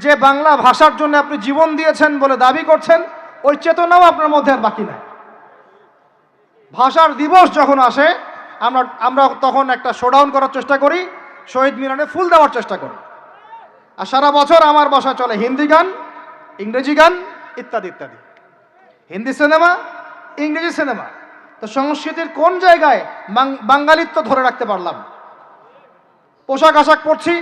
S1: যে বাংলা ভাষার জন্য আপনি জীবন দিয়েছেন বলে দাবি করছেন, ওই চেতনাও আপনার মধ্যে আর বাকি নাই। ভাষার দিবস যখন আসে আমরা তখন একটা শোডাউন করার চেষ্টা করি, শহীদ মিনারে ফুল দেওয়ার চেষ্টা করি। আর সারা বছর আমার বাসায় চলে হিন্দি গান, ইংরেজি গান ইত্যাদি ইত্যাদি, হিন্দি সিনেমা, ইংরেজি সিনেমা। তো সংস্কৃতির কোন জায়গায় বাঙালিত্ব ধরে রাখতে পারলাম? পোশাক আশাক পরছি,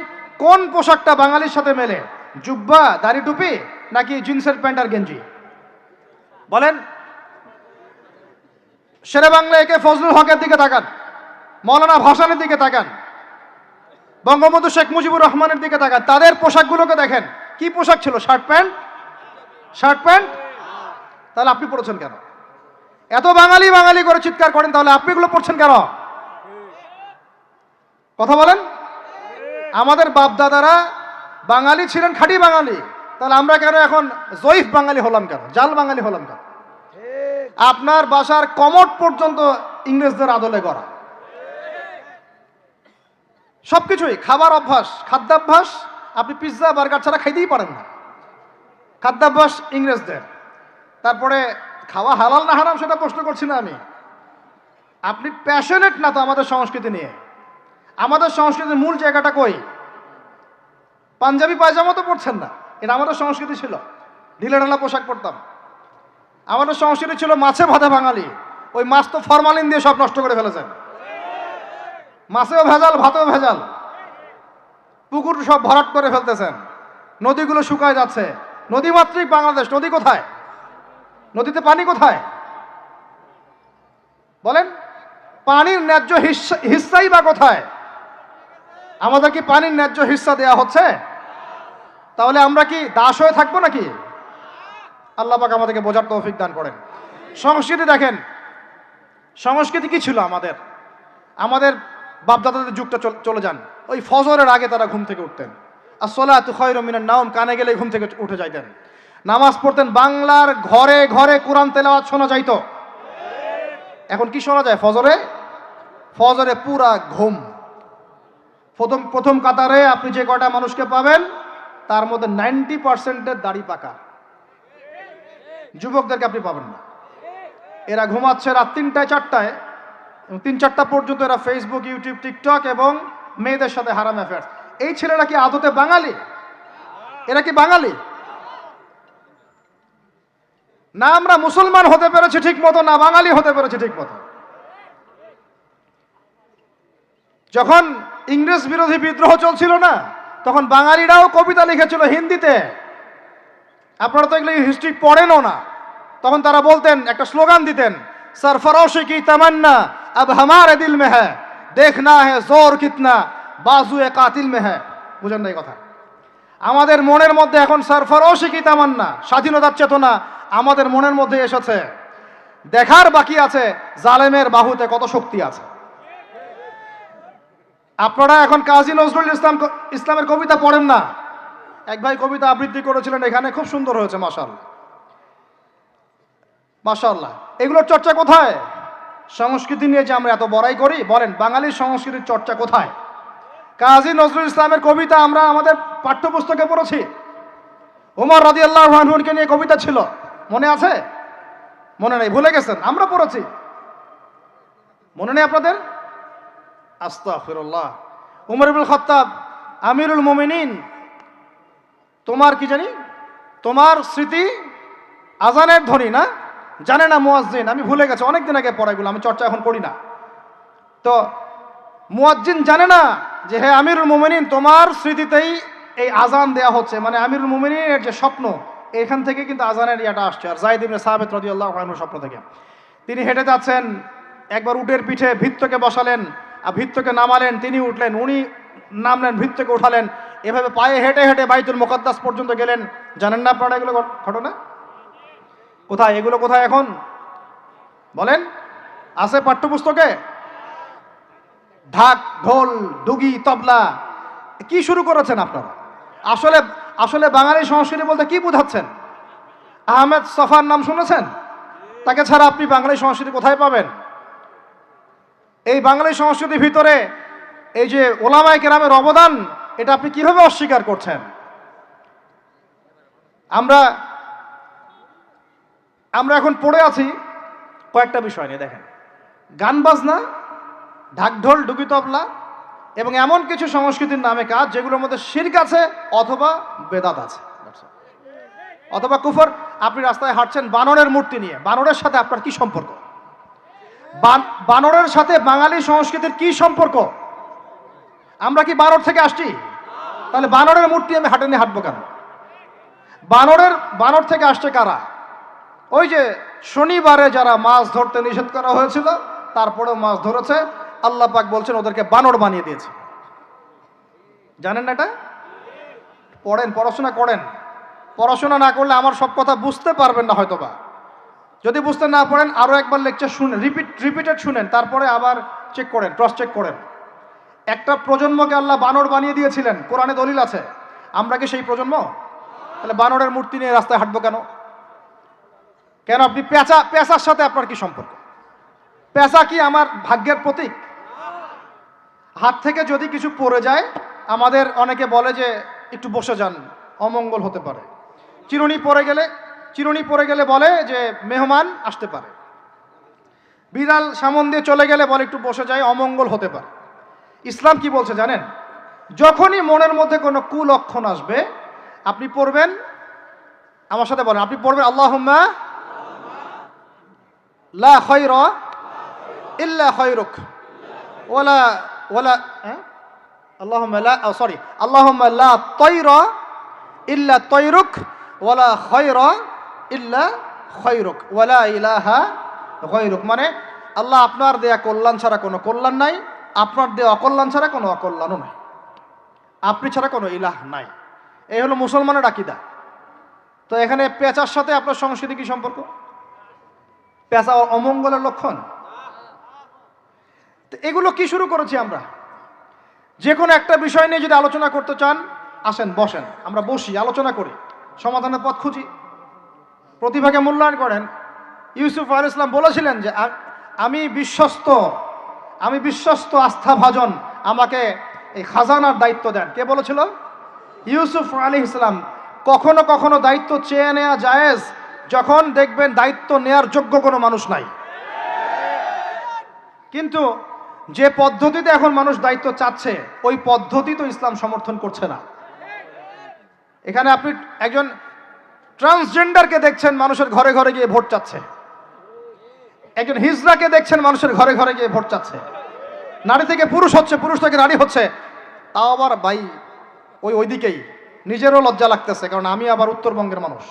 S1: কোন পোশাকটা বাঙালির সাথে মেলে? জুব্বা, দাড়ি টুপি নাকি জিন্সের প্যান্ট আর গেঞ্জি? বলেন। শেরে বাংলা একে ফজলুল হকের দিকে তাকান, মৌলানা ভাসানের দিকে তাকান, বঙ্গবন্ধু শেখ মুজিবুর রহমানের দিকে তাকান, তাদের পোশাকগুলোকে দেখেন। কি পোশাক ছিল? Shirt pant, shirt pant. তাহলে আপনি পড়েছেন কেন? এত বাঙালি বাঙালি করে চিৎকার করেন, তাহলে আপনি এগুলো পড়ছেন কেন? কথা বলেন। আমাদের বাপ দাদারা বাঙালি ছিলেন, খাঁটি বাঙালি, তাহলে আমরা কেন এখন জয়ীফ বাঙালি হলাম কেন, জাল বাঙালি হলাম কেন? আপনার বাসার কমোড পর্যন্ত ইংরেজদের আদলে করা। সবকিছুই খাবার অভ্যাস, খাদ্যাভ্যাস, আপনি পিৎজা বার্গার ছাড়া খাইতেই পারেন না। খাদ্যাভ্যাস ইংরেজদের। তারপরে খাওয়া হালাল না হারাম সেটা প্রশ্ন করছি না আমি। আপনি প্যাশনেট না তো আমাদের সংস্কৃতি নিয়ে। আমাদের সংস্কৃতির মূল জায়গাটা কই? পাঞ্জাবি পায়জামা তো পরছেন না, এটা আমাদের সংস্কৃতি ছিল। ঢিলে ঢালা পোশাক পরতাম। আমাদের সংস্কৃতি ছিল মাছে ভাতে বাঙালি। ওই মাছ তো ফরমালিন দিয়ে সব নষ্ট করে ফেলেছেন। মাছেও ভেজাল, ভাতেও ভেজাল, পুকুর সব ভরাট করে ফেলতেছেন, নদীগুলো শুকায় যাচ্ছে। নদীমাতৃক বাংলাদেশ, নদী কোথায়? নদীতে পানি কোথায় বলেন? পানির ন্যায্য হিস্সাই বা কোথায়? আমাদের কি পানির ন্যায্য হিস্সা দেয়া হচ্ছে? তাহলে আমরা কি দাস হয়ে থাকবো নাকি? আল্লাহ পাক আমাদেরকে বোঝার তৌফিক দান করেন। সংস্কৃতি দেখেন, সংস্কৃতি কি ছিল আমাদের? আমাদের বাপদাদাদের যুগটা চলে যান, ওই ফজরের আগে তারা ঘুম থেকে উঠতেন। আসসালাতু খায়রুম মিনান নাওম, কানে গেলে ঘুম থেকে উঠে যাইতেন, নামাজ পড়তেন। বাংলার ঘরে ঘরে কোরআন তেলাওয়াত শোনা যাইতো। এখন কি শোনা যায়? ফজরে পুরা ঘুম। প্রথম কাতারে আপনি যে কয়টা মানুষকে পাবেন তার মধ্যে 90% দাড়ি পাকা। যুবকদেরকে আপনি পাবেন না। এরা ঘুমাচ্ছে রাত 3টায় 4টায়, 3-4টা পর্যন্ত এরা ফেসবুক, ইউটিউব, টিকটক এবং মেয়েদের সাথে হারাম অ্যাফেয়ার্স। এই ছেলেরা কি আদতে বাঙালি? এরা কি বাঙালি? না আমরা মুসলমান হতে পেরেছি ঠিক মতো, না বাঙালি হতে পেরেছি ঠিক মতো। যখন ইংরেজ বিরোধী বিদ্রোহ চলছিল না, তখন বাঙালিরাও কবিতা লিখেছিল হিন্দিতে। আপনারা তো এগুলো হিস্ট্রি পড়েনও না। তখন তারা বলতেন, একটা স্লোগান দিতেন, सरफरोशी की तमन्ना अब हमारे दिल में है, देखना है जोर कितना बाजुए कातिल में है। বুঝেন না এই কথা? আমাদের মনের মধ্যে এখন सरफरोशी की तमन्ना, স্বাধীনতার চেতনা আমাদের মনের মধ্যে এসেছে। দেখার বাকি আছে জালেমের বাহুতে কত শক্তি আছে। আপনারা এখন কাজী নজরুল ইসলামের কবিতা পড়েন না। এক ভাই কবিতা আবৃত্তি করেছিলেন এখানে, খুব সুন্দর হয়েছে, মাশাআল্লাহ মাশাআল্লাহ। এগুলোর চর্চা কোথায়? সংস্কৃতি নিয়ে যে আমরা এত বড়াই করি, বলেন বাঙালির সংস্কৃতির চর্চা কোথায়? কাজী নজরুল ইসলামের কবিতা আমরা আমাদের পাঠ্যপুস্তকে পড়েছি। ওমর রাদিয়াল্লাহু আনহুকে নিয়ে কবিতা ছিল, মনে আছে? মনে নেই, ভুলে গেছেন? আমরা পড়েছি, মনে নেই আপনাদের? আস্তাগফিরুল্লাহ। উমর ইবনুল খাত্তাব, আমিরুল মুমিনিন, তোমার কি জানি, তোমার স্মৃতি আজানের ধ্বনি না, জানে না মুয়াজ্জিন। আমি ভুলে গেছি, অনেকদিন আগে পড়াইগুলো, আমি চর্চা এখন করি না। তো মুয়াজ্জিন জানে না যে হে আমিরুল মুমিনিন, তোমার স্মৃতিতেই এই আজান দেয়া হচ্ছে, মানে আমিরুল মুমিনিনের যে স্বপ্ন, এখান থেকে কিন্তু আজানের ইয়াটা আসছে। আর যায়েদ ইবনে সাবিত রাদিয়াল্লাহু আনহুর স্বপ্ন থেকে তিনি হেঁটে যাচ্ছেন, একবার উটের পিঠে ভৃত্যকে বসালেন আর ভৃত্যকে নামালেন, তিনি উঠলেন, উনি নামলেন, ভৃত্যকে উঠালেন, এভাবে পায়ে হেঁটে হেঁটে বাইতুল মুকাদ্দাস পর্যন্ত গেলেন। জানেন না আপনারা এগুলো ঘটনা? কোথায় এগুলো, কোথায় এখন বলেন? আছে পাঠ্যপুস্তকে? ঢাক, ঢোল, ডুগি, তবলা, কি শুরু করেছেন আপনারা? আসলে আসলে বাঙালি সংস্কৃতি বলতে কি বোঝাচ্ছেন? আহমেদ সফার নাম শুনেছেন? তাকে ছাড়া আপনি বাঙালি সংস্কৃতি কোথায় পাবেন? এই বাঙালি সংস্কৃতির ভিতরে এই যে ওলামায়ে কেরামের অবদান, এটা আপনি কিভাবে অস্বীকার করছেন? আমরা এখন পড়ে আছি কয়েকটা বিষয় নিয়ে। দেখেন, গান বাজনা, ঢাকঢোল, ডুগি, তবলা এবং এমন কিছু সংস্কৃতির নামে কাজ যেগুলোর মধ্যে শিরক আছে অথবা বেদাত আছে অথবা কুফর। আপনি রাস্তায় হাঁটছেন বানরের মূর্তি নিয়ে, বানরের সাথে আপনার কি সম্পর্ক? বানরের সাথে বাঙালি সংস্কৃতির কি সম্পর্ক? আমরা কি বানর থেকে আসছি? তাহলে বানরের মূর্তি আমি হাটে নিয়ে হাঁটবো কেন? বানর থেকে আসছে কারা? ওই যে শনিবারে যারা মাছ ধরতে নিষেধ করা হয়েছিল, তারপরেও মাছ ধরেছে, আল্লাহ পাক বলছেন ওদেরকে বানর বানিয়ে দিয়েছে। জানেন না এটা? পড়েন, পড়াশোনা করেন। পড়াশোনা না করলে আমার সব কথা বুঝতে পারবেন না হয়তোবা। যদি বুঝতে না পারেন আরও একবার লেকচার শুনেন, রিপিটেড শুনেন, তারপরে আবার চেক করেন, ক্রস চেক করেন। একটা প্রজন্মকে আল্লাহ বানর বানিয়ে দিয়েছিলেন, কোরআনে দলিল আছে। আমরা কি সেই প্রজন্ম? তাহলে বানরের মূর্তি নিয়ে রাস্তায় হাঁটবো কেন? কেন আপনি পেঁচার সাথে আপনার কি সম্পর্ক? পেঁচা কি আমার ভাগ্যের প্রতীক? হাত থেকে যদি কিছু পড়ে যায়, আমাদের অনেকে বলে যে একটু বসে যান, অমঙ্গল হতে পারে। চিরুনি পড়ে গেলে বলে যে মেহমান আসতে পারে। বিড়াল সামন দিয়ে চলে গেলে বলে একটু বসে যায়, অমঙ্গল হতে পারে। ইসলাম কি বলছে জানেন? যখনই মনের মধ্যে কোনো কুলক্ষণ আসবে, আপনি পড়বেন, আমার সাথে বলেন, আপনি পড়বেন আল্লাহুম্মা লা খায়রা ইল্লা খায়রুক ওয়ালা আল্লাহুম্মা লা তায়রা ইল্লা তায়রুক ওয়ালা খায়রা ইল্লা খায়রুক ওয়ালা ইলাহা গায়রুক। মানে আল্লাহ, আপনার দেয়া কল্যাণ ছাড়া কোনো কল্যাণ নাই, আপনার দেয়া অকল্যাণ ছাড়া কোনো অকল্যাণও নাই, আপনি ছাড়া কোনো ইলাহ নাই। এই হলো মুসলমানের আকীদা। তো এখানে পেঁচার সাথে আপনার সংস্কৃতি কি সম্পর্ক? পেঁচা অমঙ্গলের লক্ষণ? তো এগুলো কি শুরু করেছি আমরা? যে কোনো একটা বিষয় নিয়ে যদি আলোচনা করতে চান, আসেন, বসেন, আমরা বসি, আলোচনা করি, সমাধানের পথ খুঁজি, প্রতিভাকে মূল্যায়ন করেন। ইউসুফ আলাইহিস সালাম বলেছিলেন যে আমি বিশ্বস্ত আস্থাভাজন, আমাকে এই খাজানার দায়িত্ব দেন। কে বলেছিল? ইউসুফ আলাইহিস সালাম। কখনো কখনো দায়িত্ব চেয়ে নেওয়া জায়েজ, যখন দেখবেন দায়িত্ব নেয়ার যোগ্য কোনো মানুষ নাই। কিন্তু যে পদ্ধতিতে এখন মানুষ দায়িত্ব চাচ্ছে, ওই পদ্ধতি তো ইসলাম সমর্থন করছে না। এখানে আপনি একজন ট্রান্সজেন্ডারকে দেখছেন মানুষের ঘরে ঘরে গিয়ে ভোট চাচ্ছে, একজন হিজড়াকে দেখছেন মানুষের ঘরে ঘরে গিয়ে ভোট চাচ্ছে, নারী থেকে পুরুষ হচ্ছে, পুরুষ থেকে নারী হচ্ছে, তাও আবার ভাই ওইদিকেই। নিজেরও লজ্জা লাগতেছে, কারণ আমি আবার উত্তরবঙ্গের মানুষ।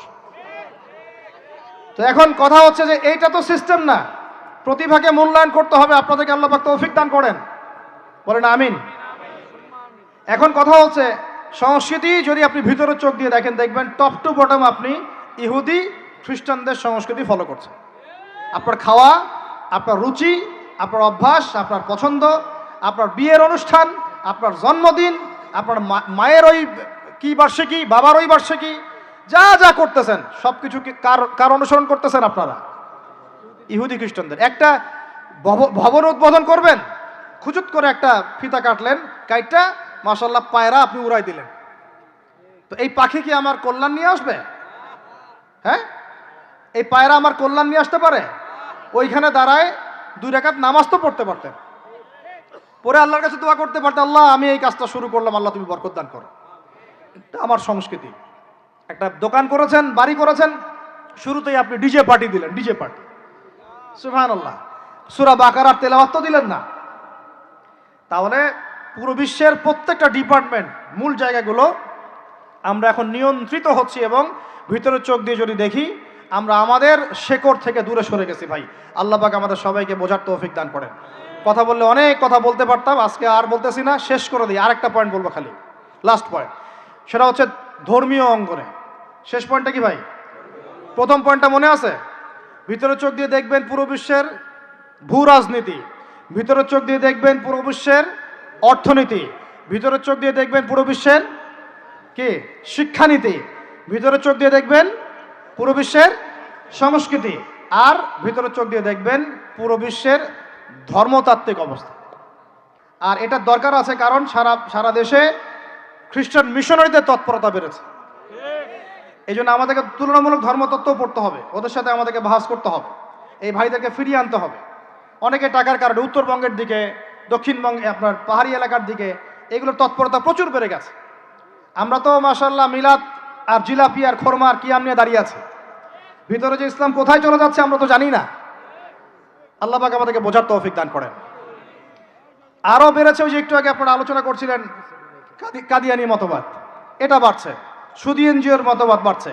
S1: তো এখন কথা হচ্ছে যে এইটা তো সিস্টেম না, প্রতিভাকে মূল্যায়ন করতে হবে। আপনাদেরকে আল্লাহ পাক তৌফিক দান করেন, বলেন আমিন। এখন কথা হচ্ছে সংস্কৃতি যদি আপনি ভিতরে চোখ দিয়ে দেখেন, দেখবেন টপ টু বটম আপনি ইহুদি খ্রিস্টানদের সংস্কৃতি ফলো করছেন। আপনার খাওয়া, আপনার রুচি, আপনার অভ্যাস, আপনার পছন্দ, আপনার বিয়ের অনুষ্ঠান, আপনার জন্মদিন, আপনার মায়ের ওই কি বার্ষিকী, বাবার ওই বার্ষিকী, যা যা করতেছেন সব কিছু কার অনুসরণ করতেছেন আপনারা? ইহুদি খ্রিস্টানদের। একটা ভবন উদ্বোধন করবেন, খুচুত করে একটা ফিতা কাটলেন, কাইটটা মাশাআল্লাহ পায়রা আপনি উড়াই দিলেন, তো এই পাখি কি আমার কল্যাণ নিয়ে আসবে? হ্যাঁ, এই পায়রা আমার কল্যাণ নিয়ে আসতে পারে? ওইখানে দাঁড়ায় 2 রাকাত নামাজ তো পড়তে পারতেন, পরে আল্লাহর কাছে দোয়া করতে পারতেন, আল্লাহ আমি এই কাজটা শুরু করলাম, আল্লাহ তুমি বরকত দান করো। এটা আমার সংস্কৃতি। একটা দোকান করেছেন, বাড়ি করেছেন, শুরুতেই আপনি ডিজে পার্টি দিলেন, ডিজে পার্টি, সুবহানাল্লাহ, সূরা বাকারার তেলাওয়াত তো দিলেন না। তাহলে পুরো বিশ্বের প্রত্যেকটা ডিপার্টমেন্ট, মূল জায়গাগুলো আমরা এখন নিয়ন্ত্রিত হচ্ছি, এবং ভিতরের চোখ দিয়ে যদি দেখি আমরা আমাদের শেকড় থেকে দূরে সরে গেছি। ভাই আল্লাহ পাক আমাদের সবাইকে বোঝার তৌফিক দান করেন। কথা বললে অনেক কথা বলতে পারতাম, আজকে আর বলতেছি না, শেষ করে দিই। আরেকটা পয়েন্ট বলবো, খালি লাস্ট পয়েন্ট, সেটা হচ্ছে ধর্মীয় অঙ্গনে। শেষ পয়েন্টটা কি ভাই? প্রথম পয়েন্টটা মনে আছে? ভিতরের চোখ দিয়ে দেখবেন পুরো বিশ্বের ভূ রাজনীতি, ভিতরের চোখ দিয়ে দেখবেন পুরো বিশ্বের অর্থনীতি, ভিতরের চোখ দিয়ে দেখবেন পুরো বিশ্বের কি শিক্ষানীতি, ভিতরের চোখ দিয়ে দেখবেন পুরো বিশ্বের সংস্কৃতি, আর ভিতরের চোখ দিয়ে দেখবেন পুরো বিশ্বের ধর্মতাত্ত্বিক অবস্থা। আর এটার দরকার আছে, কারণ সারা দেশে খ্রিস্টান মিশনারিদের তৎপরতা বেড়েছে। এই জন্য আমাদেরকে তুলনামূলক ধর্মতত্ত্ব পড়তে হবে, ওদের সাথে আমাদেরকে বাহাস করতে হবে, এই ভাইদেরকে ফিরিয়ে আনতে হবে। অনেকে টাকার কারণে উত্তরবঙ্গের দিকে, দক্ষিণবঙ্গে, আপনার পাহাড়ি এলাকার দিকে এগুলোর তৎপরতা প্রচুর বেড়ে গেছে। আমরা তো মাশাআল্লাহ মিলাদ আর জিলাপি আর খোরমা আর কিয়াম নিয়ে দাঁড়িয়ে আছি, ভিতরে যে ইসলাম কোথায় চলে যাচ্ছে আমরা তো জানি না। আল্লাহ পাক আমাদেরকে বোঝার তৌফিক দান করেন। আরও বেড়েছে, ওই যে একটু আগে আপনারা আলোচনা করছিলেন কাদিয়ানি মতবাদ, এটা বাড়ছে, সুদি এনজিওর মতবাদ বাড়ছে।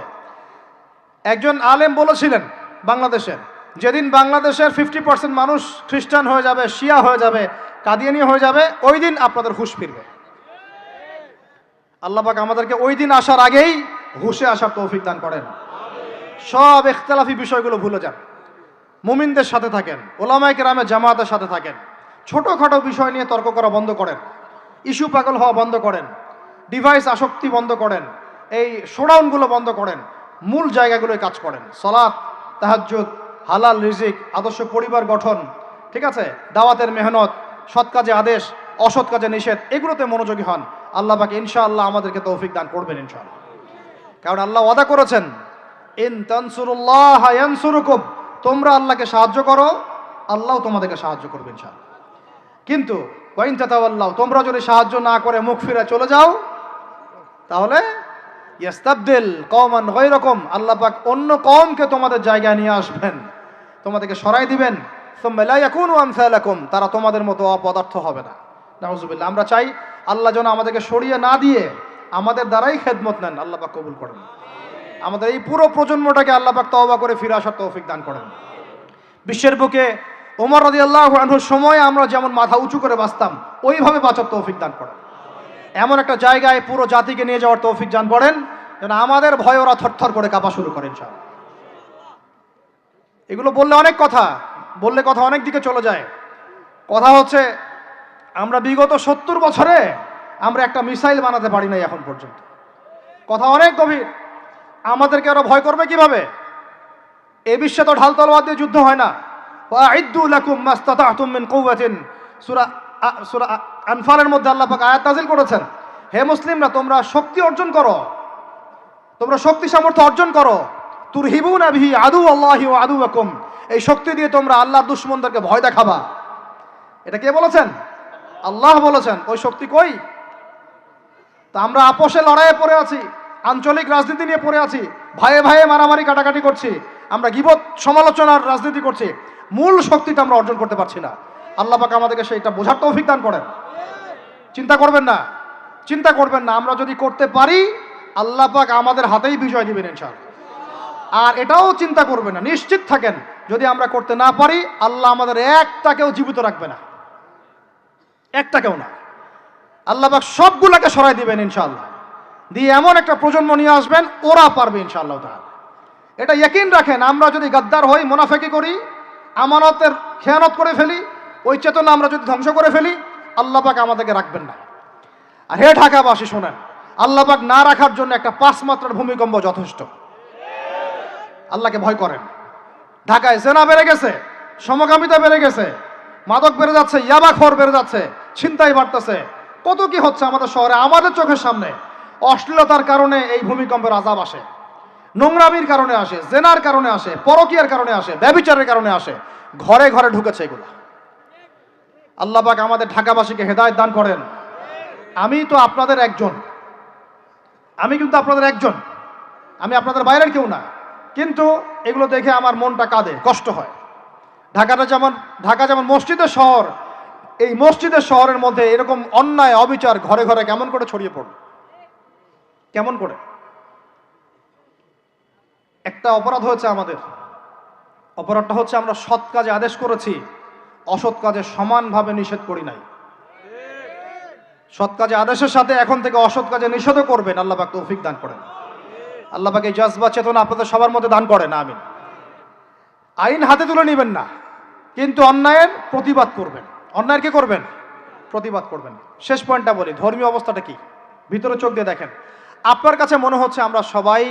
S1: একজন আলেম বলেছিলেন বাংলাদেশের, যেদিন বাংলাদেশের 50% মানুষ খ্রিস্টান হয়ে যাবে, শিয়া হয়ে যাবে, কাদিয়ানি হয়ে যাবে, ওই দিন আপনাদের হুঁশ ফিরবে। আল্লাহ পাক আমাদেরকে ওই দিন আসার আগেই হুঁশে আসার তৌফিক দান করেন। সব ইখতিলাফি বিষয়গুলো ভুলে যান, মুমিনদের সাথে থাকেন, ওলামায়ে কেরামের জামাতের সাথে থাকেন, ছোটোখাটো বিষয় নিয়ে তর্ক করা বন্ধ করেন, ইস্যু পাগল হওয়া বন্ধ করেন, ডিভাইস আসক্তি বন্ধ করেন, এই শোডাউনগুলো বন্ধ করেন, মূল জায়গাগুলোয় কাজ করেন। সালাত, তাহাজ্জুদ, হালাল রিজিক, আদর্শ পরিবার গঠন, ঠিক আছে, দাওয়াতের মেহনত, সৎ কাজে আদেশ, অসৎ কাজে নিষেধ, এগুলোতে মনোযোগী হন। আল্লাহ পাক ইনশাআল্লাহ আমাদেরকে তৌফিক দান করবেন ইনশাআল্লাহ। কারণ আল্লাহ ওয়াদা করেছেন, ইন তানসুরুল্লাহ ইয়ানসুরুকুম, তোমরা আল্লাহকে সাহায্য করো, আল্লাহ তোমাদেরকে সাহায্য করবে ইনশাআল্লাহ। কিন্তু ওয়া ইন তাতাওয়াল্লাও, তোমরা যদি সাহায্য না করে মুখ ফিরে চলে যাও, তাহলে ইয়াস্তাবদিল কওমান গায়রাকুম, আল্লাহ পাক অন্য কওমকে তোমাদের জায়গায় নিয়ে আসবেন, তোমাদেরকে সরাই দিবেন। সুম্মা লা ইয়াকুনু আমসালাকুম, তারা তোমাদের মতো অপদার্থ হবে না। নাউযুবিল্লাহ। আমরা চাই আল্লাহ যেন আমাদেরকে সরিয়ে না দিয়ে আমাদের দ্বারাই খেদমত নেন। আল্লাহ পাক কবুল করেন। আমাদের এই পুরো প্রজন্মটাকে আল্লাহ পাক তওবা করে ফিরে আসার তৌফিক দান করেন। বিশ্বের বুকে ওমর রাদিয়াল্লাহু আনহুর সময় আমরা যেমন মাথা উঁচু করে বাঁচতাম, ওইভাবে বাঁচার তৌফিক দান করেন। এমন একটা জায়গায় পুরো জাতিকে নিয়ে যাওয়ার তৌফিক দান করেন যেন আমাদের ভয়ে ওরা থরথর করে কাঁপা শুরু করেন ইনশাআল্লাহ। এগুলো বললে অনেক কথা, বললে কথা অনেক দিকে চলে যায়। কথা হচ্ছে, আমরা বিগত 70 বছরে আমরা একটা মিসাইল বানাতে পারি নাই এখন পর্যন্ত। কথা অনেক গভীর। আমাদেরকে ওরা ভয় করবে কিভাবে? এই বিশ্বে তো ঢাল তলোয়ার দিয়ে যুদ্ধ হয় না। ওয়াইদ্দু লাকুম মাস্তাতাতুম মিন কুওয়াতিন, সূরা আনফালের মধ্যে আল্লাহ পাক আয়াত নাযিল করেছেন, হে মুসলিমরা তোমরা শক্তি অর্জন করো, তোমরা শক্তি সামর্থ্য অর্জন করো। তুরহিবুনা বিহি আদুওয়াল্লাহি ওয়া আদুওয়াকুম, এই শক্তি দিয়ে তোমরা আল্লাহর দুশমনদেরকে ভয় দেখাবা। এটা কে বলেছেন? আল্লাহ বলেছেন। ওই শক্তি কই? তা আমরা আপোষে লড়াইয়ে পড়ে আছি, আঞ্চলিক রাজনীতি নিয়ে পড়ে আছি, ভাইয়ে ভাইয়ে মারামারি কাটাকাটি করছি, আমরা গীবত সমালোচনার রাজনীতি করছি, মূল শক্তিটা আমরা অর্জন করতে পারছি না। আল্লাহ পাক আমাদেরকে সেইটা বোঝার তৌফিক দান করেন। চিন্তা করবেন না, চিন্তা করবেন না, আমরা যদি করতে পারি আল্লাহ পাক আমাদের হাতেই বিজয় দিবেন ইনশাআল্লাহ। আর এটাও চিন্তা করবেন না, নিশ্চিত থাকেন যদি আমরা করতে না পারি আল্লাহ আমাদের একটাকেও জীবিত রাখবে না, একটাকেও না। আল্লাহ পাক সবগুলাকে সরাই দিবেন ইনশাআল্লাহ, দিয়ে এমন একটা প্রজন্ম নিয়ে আসবেন ওরা পারবে ইনশাআল্লাহ তাআলা। এটা ইয়াকিন রাখেন। আমরা যদি গাদ্দার হই, মুনাফিকি করি, আমানতের খেয়ানত করে ফেলি, ওই চেতনা আমরা যদি ধ্বংস করে ফেলি, আল্লাহ পাক আমাদেরকে রাখবেন না। আর হে ঢাকাবাসী শোনেন, আল্লাহ পাক না রাখার জন্য একটা 5 মাত্রার ভূমিকম্প যথেষ্ট। আল্লাহকে ভয় করেন। ঢাকায় জেনা বেড়ে গেছে, সমকামিতা বেড়ে গেছে, মাদক বেড়ে যাচ্ছে, ইয়াবাখোর বেড়ে যাচ্ছে, ছিনতাই বাড়তেছে, কত কি হচ্ছে আমাদের শহরে, আমাদের চোখের সামনে। অশ্লীলতার কারণে এই ভূমিকম্পের আযাব আসে, নোংরামির কারণে আসে, জেনার কারণে আসে, পরকীয়ার কারণে আসে, ব্যভিচারের কারণে আসে, ঘরে ঘরে ঢুকেছে এগুলো। আল্লাহ পাক আমাদের ঢাকাবাসীকে হেদায়েত দান করেন। আমি তো আপনাদের একজন, আমি কিন্তু আপনাদের একজন, আমি আপনাদের বাইরের কেউ না, কিন্তু এগুলো দেখে আমার মনটা কাঁদে, কষ্ট হয়। ঢাকা যেমন মসজিদের শহর, এই মসজিদের শহরের মধ্যে এরকম অন্যায় অবিচার ঘরে ঘরে কেমন করে ছড়িয়ে পড়ল, কেমন করে? একটা অপরাধ হয়েছে আমাদের, অপরাধটা হচ্ছে আমরা সৎ কাজে আদেশ করেছি, অসৎ কাজে সমানভাবে নিষেধ করি নাই। সৎ কাজে আদেশের সাথে এখন থেকে অসৎ কাজে নিষেধও করবেন, আল্লাহ পাক তৌফিক দান করেন। আল্লাহ পাক এই জজবা চেতনা আপনাদের সবার মধ্যে দান করেন, আমিন। আইন হাতে তুলে নেবেন না, কিন্তু অন্যায়ের প্রতিবাদ করবেন। অন্যায়ের কি করবেন? প্রতিবাদ করবেন। শেষ পয়েন্টটা বলি, ধর্মীয় অবস্থাটা কি? ভিতরে চোখ দিয়ে দেখেন। আপনার কাছে মনে হচ্ছে আমরা সবাই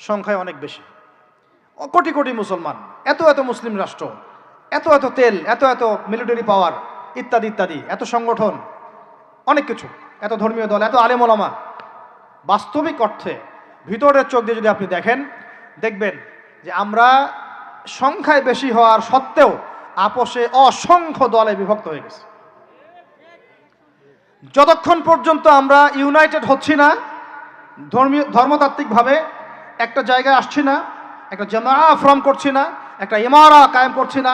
S1: সংখ্যায় অনেক বেশি, কোটি কোটি মুসলমান, এত এত মুসলিম রাষ্ট্র, এত এত তেল, এত এত মিলিটারি পাওয়ার, ইত্যাদি ইত্যাদি, এত সংগঠন, অনেক কিছু, এত ধর্মীয় দল, এত আলেম ওলামা। বাস্তবিক অর্থে ভিতরের চোখ দিয়ে যদি আপনি দেখেন, দেখবেন যে আমরা সংখ্যায় বেশি হওয়ার সত্ত্বেও আপোষে অসংখ্য দলে বিভক্ত হয়ে গেছে। যতক্ষণ পর্যন্ত আমরা ইউনাইটেড হচ্ছি না, ধর্মতাত্ত্বিকভাবে একটা জায়গায় আসছি না, একটা জামাআ ফর্ম করছি না, একটা ইমারা কায়েম করছি না,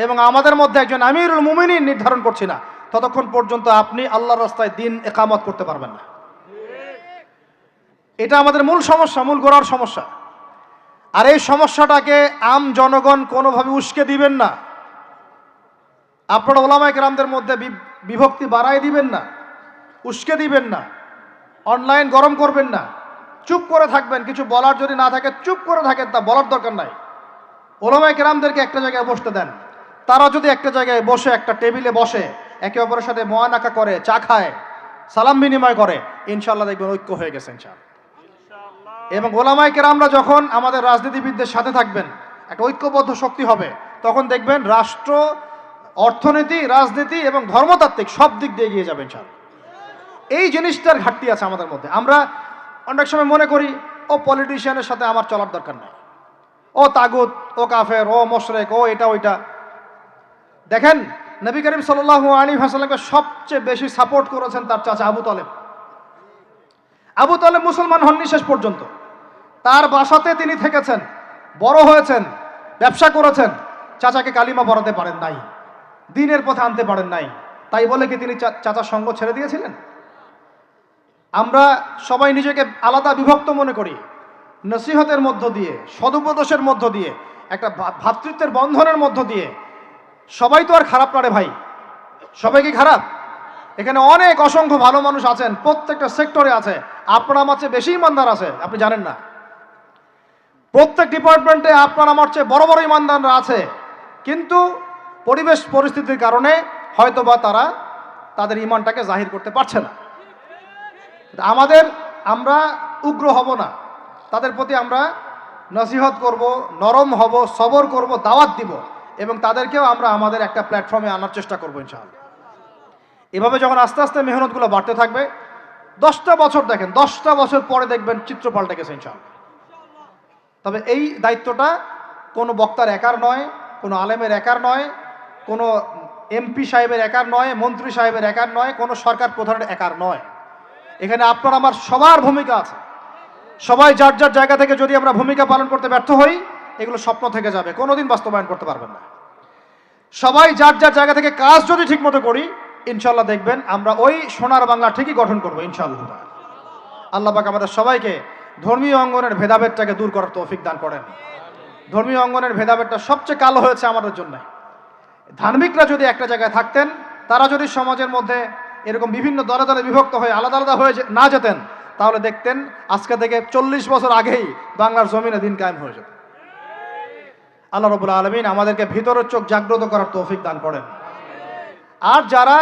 S1: এবং আমাদের মধ্যে একজন আমিরুল মুমিনিন নির্ধারণ করছি না, ততক্ষণ পর্যন্ত আপনি আল্লাহর রাস্তায় দিন ইকামত করতে পারবেন না। এটা আমাদের মূল সমস্যা, মূল গোড়ার সমস্যা। আর এই সমস্যাটাকে আম জনগণ কোনোভাবে উস্কে দিবেন না। আপনারা ওলামায়ে কেরামদের মধ্যে বিভক্তি বাড়াই দিবেন না, উস্কে দিবেন না, অনলাইন গরম করবেন না, চুপ করে থাকবেন। কিছু বলার যদি না থাকে চুপ করে থাকেন, তা বলার দরকার নাই। ওলামায়ে কেরামদেরকে একটা জায়গায় বসতে দেন, তারা যদি একটা জায়গায় বসে, একটা টেবিলে বসে, একে অপরের সাথে মোয়ানাকা করে, চা খায়, সালাম বিনিময় করে, ইনশাআল্লাহ দেখবেন ঐক্য হয়ে গেছে ইনশাআল্লাহ। এবং ওলামায়ে কেরামরা যখন আমাদের রাজনীতিবিদদের সাথে থাকবেন, একটা ঐক্যবদ্ধ শক্তি হবে, তখন দেখবেন রাষ্ট্র, অর্থনীতি, রাজনীতি এবং ধর্মতাত্ত্বিক সব দিক দিয়ে এগিয়ে যাবে ইনশাআল্লাহ। এই জিনিসটার ঘাটতি আছে আমাদের মধ্যে। আমরা অনেক সময় মনে করি ও পলিটিশিয়ানের সাথে আমার চলার দরকার নাই, ও তাগুত, ও কাফের, ও মুশরিক, ও এটা ওইটা। দেখেন, নবী করিম সাল্লাল্লাহু আলাইহি ওয়াসাল্লামকে সবচেয়ে বেশি সাপোর্ট করেছেন তার চাচা আবু তালেব। আবু তালেব মুসলমান হননি শেষ পর্যন্ত, তার বাসাতে তিনি থেকেছেন, বড় হয়েছেন, ব্যবসা করেছেন, চাচাকে কালিমা পড়াতে পারেন নাই, দ্বীনের পথে আনতে পারেন নাই, তাই বলে কি তিনি চাচার সঙ্গ ছেড়ে দিয়েছিলেন? আমরা সবাই নিজেকে আলাদা বিভক্ত মনে করি। নসিহতের মধ্য দিয়ে, সদুপদেশের মধ্য দিয়ে, একটা ভ্রাতৃত্বের বন্ধনের মধ্য দিয়ে। সবাই তো আর খারাপ না রে ভাই, সবাই কি খারাপ? এখানে অনেক অসংখ্য ভালো মানুষ আছেন, প্রত্যেকটা সেক্টরে আছে। আপনার আমার চেয়ে বেশি ইমানদার আছে, আপনি জানেন না। প্রত্যেক ডিপার্টমেন্টে আপনার আমার চেয়ে বড় বড় ইমানদাররা আছে, কিন্তু পরিবেশ পরিস্থিতির কারণে হয়তোবা তারা তাদের ইমানটাকে জাহির করতে পারছে না। আমরা উগ্র হব না, তাদের প্রতি আমরা নসিহত করব, নরম হব, সবর করব, দাওয়াত দিব, এবং তাদেরকেও আমরা আমাদের একটা প্ল্যাটফর্মে আনার চেষ্টা করবো ইনশাআল্লাহ। এভাবে যখন আস্তে আস্তে মেহনতগুলো বাড়তে থাকবে, 10টা বছর দেখেন, 10টা বছর পরে দেখবেন চিত্র পাল্টে গেছে ইনশাআল্লাহ। তবে এই দায়িত্বটা কোনো বক্তার একার নয়, কোনো আলেমের একার নয়, কোনো এমপি সাহেবের একার নয়, মন্ত্রী সাহেবের একার নয়, কোনো সরকার প্রধানের একার নয়। এখানে আপনার আমার সবার ভূমিকা আছে। সবাই যার যার জায়গা থেকে যদি আমরা ভূমিকা পালন করতে ব্যর্থ হই, এগুলো স্বপ্ন থেকে যাবে, কোনোদিন বাস্তবায়ন করতে পারবেন না। সবাই যার যার জায়গা থেকে কাজ যদি ঠিক মতো করি, ইনশাল্লাহ দেখবেন আমরা ওই সোনার বাংলা ঠিকই গঠন করবো ইনশাআল্লাহ। আল্লাহ পাক আমাদের সবাইকে ধর্মীয় অঙ্গনের ভেদাভেদটাকে দূর করার তৌফিক দান করেন। ধর্মীয় অঙ্গনের ভেদাভেদটা সবচেয়ে কালো হয়েছে আমাদের জন্য। ধার্মিকরা যদি একটা জায়গায় থাকতেন, তারা যদি সমাজের মধ্যে এরকম বিভিন্ন দলে দলে বিভক্ত হয়ে আলাদা আলাদা হয়ে না যেতেন, তাহলে দেখতেন আজকে থেকে 40 বছর আগেই বাংলার জমিনে দিন কায়েম হয়ে যেত। আল্লাহ রাব্বুল আলামিন আমাদেরকে ভিতরের চোখ জাগ্রত করার তৌফিক দান করেন। আর যারা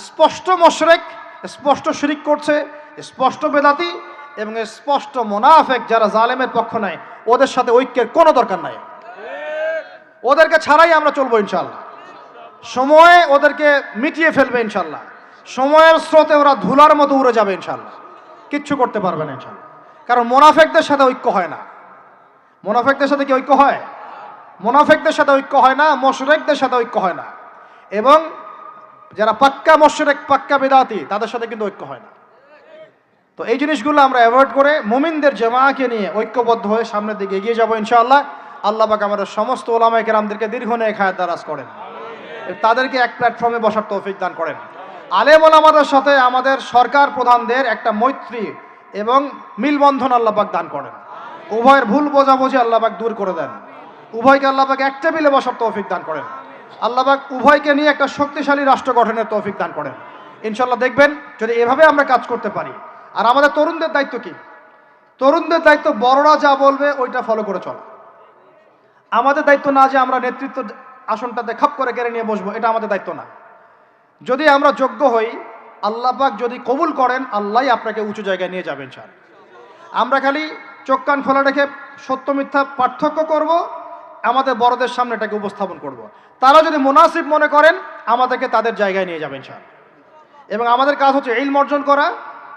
S1: স্পষ্ট মুশরিক, স্পষ্ট শিরিক করছে, স্পষ্ট বেদাতি এবং স্পষ্ট মুনাফিক, যারা জালেমের পক্ষ নেয়, ওদের সাথে ঐক্যের কোনো দরকার নাই। ওদেরকে ছাড়াই আমরা চলবো ইনশাআল্লাহ। সময় ওদেরকে মিটিয়ে ফেলবে ইনশাল্লাহ। সময়ের স্রোতে ওরা ধুলার মতো উড়ে যাবে ইনশাল্লাহ, কিচ্ছু করতে পারবে না ইনশাল্লাহ। কারণ মোনাফেকদের সাথে ঐক্য হয় না। মোনাফেকদের সাথে কি ঐক্য হয়? মোনাফেকদের সাথে ঐক্য হয় না, মুশরিকদের সাথে ঐক্য হয় না, এবং যারা পাক্কা মুশরিক পাক্কা বিদআতি তাদের সাথে কিন্তু ঐক্য হয় না। তো এই জিনিসগুলো আমরা অ্যাভয়েড করে মুমিনদের জামাআকে নিয়ে ঐক্যবদ্ধ হয়ে সামনের দিকে এগিয়ে যাবো ইনশাআল্লাহ। আল্লাহ পাক আমাদের সমস্ত ওলামায়ে কেরামদেরকে দীর্ঘ নেক হায়াত দারাজ করেন, তাদেরকে এক প্ল্যাটফর্মে বসার তৌফিক দান করেন। আলেম ওলামাদের সাথে আমাদের সরকার প্রধানদের একটা মৈত্রী এবং মিলবন্ধন আল্লাহ পাক দান করেন। উভয়ের ভুল বোঝাবুঝি আল্লাহ পাক দূর করে দেন। উভয়কে আল্লাহ পাক এক টেবিলে বসার তৌফিক দান করেন। আল্লাহ পাক উভয়কে নিয়ে একটা শক্তিশালী রাষ্ট্র গঠনের তৌফিক দান করেন ইনশাআল্লাহ। দেখবেন যদি এভাবে আমরা কাজ করতে পারি। আর আমাদের তরুণদের দায়িত্ব কি? তরুণদের দায়িত্ব বড়রা যা বলবে ওইটা ফলো করে চলা। আমাদের দায়িত্ব না যে আমরা নেতৃত্ব আসনটাতে খাপ করে কেড়ে নিয়ে বসবো, এটা আমাদের দায়িত্ব না। যদি আমরা যোগ্য হই, আল্লাহ পাক যদি কবুল করেন, আল্লাহই আপনাকে উঁচু জায়গায় নিয়ে যাবেন ইনশাআল্লাহ। আমরা খালি চোখ কান খোলা রেখে সত্য মিথ্যা পার্থক্য করব, আমাদের বড়দের সামনে এটাকে উপস্থাপন করব। তারা যদি মুনাসিব মনে করেন, আমাদেরকে তাদের জায়গায় নিয়ে যাবেন ইনশাআল্লাহ। এবং আমাদের কাজ হচ্ছে ইলম অর্জন করা,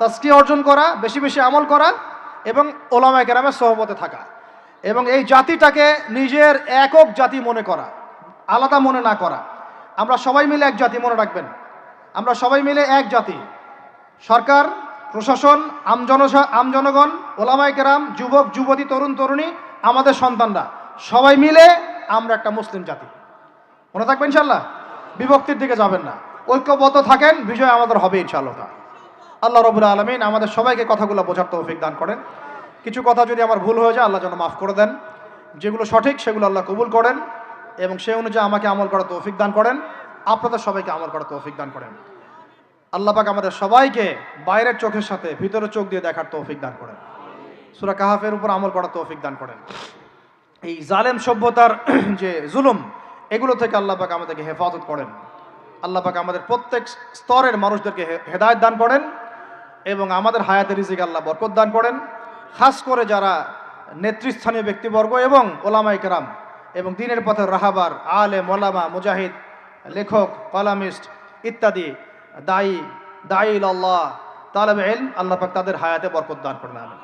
S1: তাজকিয়া অর্জন করা, বেশি বেশি আমল করা, এবং ওলামায়ে কেরামের সোহবতে থাকা, এবং এই জাতিটাকে নিজের একক জাতি মনে করা, আলাদা মনে না করা। আমরা সবাই মিলে এক জাতি, মনে রাখবেন, আমরা সবাই মিলে এক জাতি। সরকার, প্রশাসন, আমজনগণ, ওলামায়ে কেরাম, যুবক যুবতী, তরুণ তরুণী, আমাদের সন্তানরা, সবাই মিলে আমরা একটা মুসলিম জাতি। মনে থাকবেন ইনশাআল্লাহ। বিভক্তির দিকে যাবেন না, ঐক্যবদ্ধ থাকেন, বিজয় আমাদের হবে ইনশাআল্লাহ। আল্লাহ রাব্বুল আলামিন আমাদের সবাইকে কথাগুলো বোঝার তৌফিক দান করেন। কিছু কথা যদি আমার ভুল হয়ে যায়, আল্লাহ যেন মাফ করে দেন। যেগুলো সঠিক সেগুলো আল্লাহ কবুল করেন, এবং সেই অনুযায়ী আমাকে আমল করার তৌফিক দান করেন, আপনাদের সবাইকে আমল করার তৌফিক দান করেন। আল্লাহ পাক আমাদের সবাইকে বাইরের চোখের সাথে ভিতরের চোখ দিয়ে দেখার তৌফিক দান করেন। সূরা কাহাফের উপর আমল করার তৌফিক দান করেন। এই জালেম সভ্যতার যে জুলুম, এগুলো থেকে আল্লাহ পাক আমাদেরকে হেফাজত করেন। আল্লাহ পাক আমাদের প্রত্যেক স্তরের মানুষদেরকে হেদায়েত দান করেন, এবং আমাদের হায়াতের রিজিকে আল্লাহ বরকত দান করেন। খাস করে যারা নেতৃস্থানীয় ব্যক্তিবর্গ এবং ওলামায়ে কেরাম এবং দ্বীনের পথের রাহাবার, আলেম, ওলামা, মুজাহিদ, লেখক, কলামিস্ট ইত্যাদি দায়ী আল্লাহ তালেবে ইলম, আল্লাহ পাক তাদের হায়াতে বরকত দান করেন। আমিন।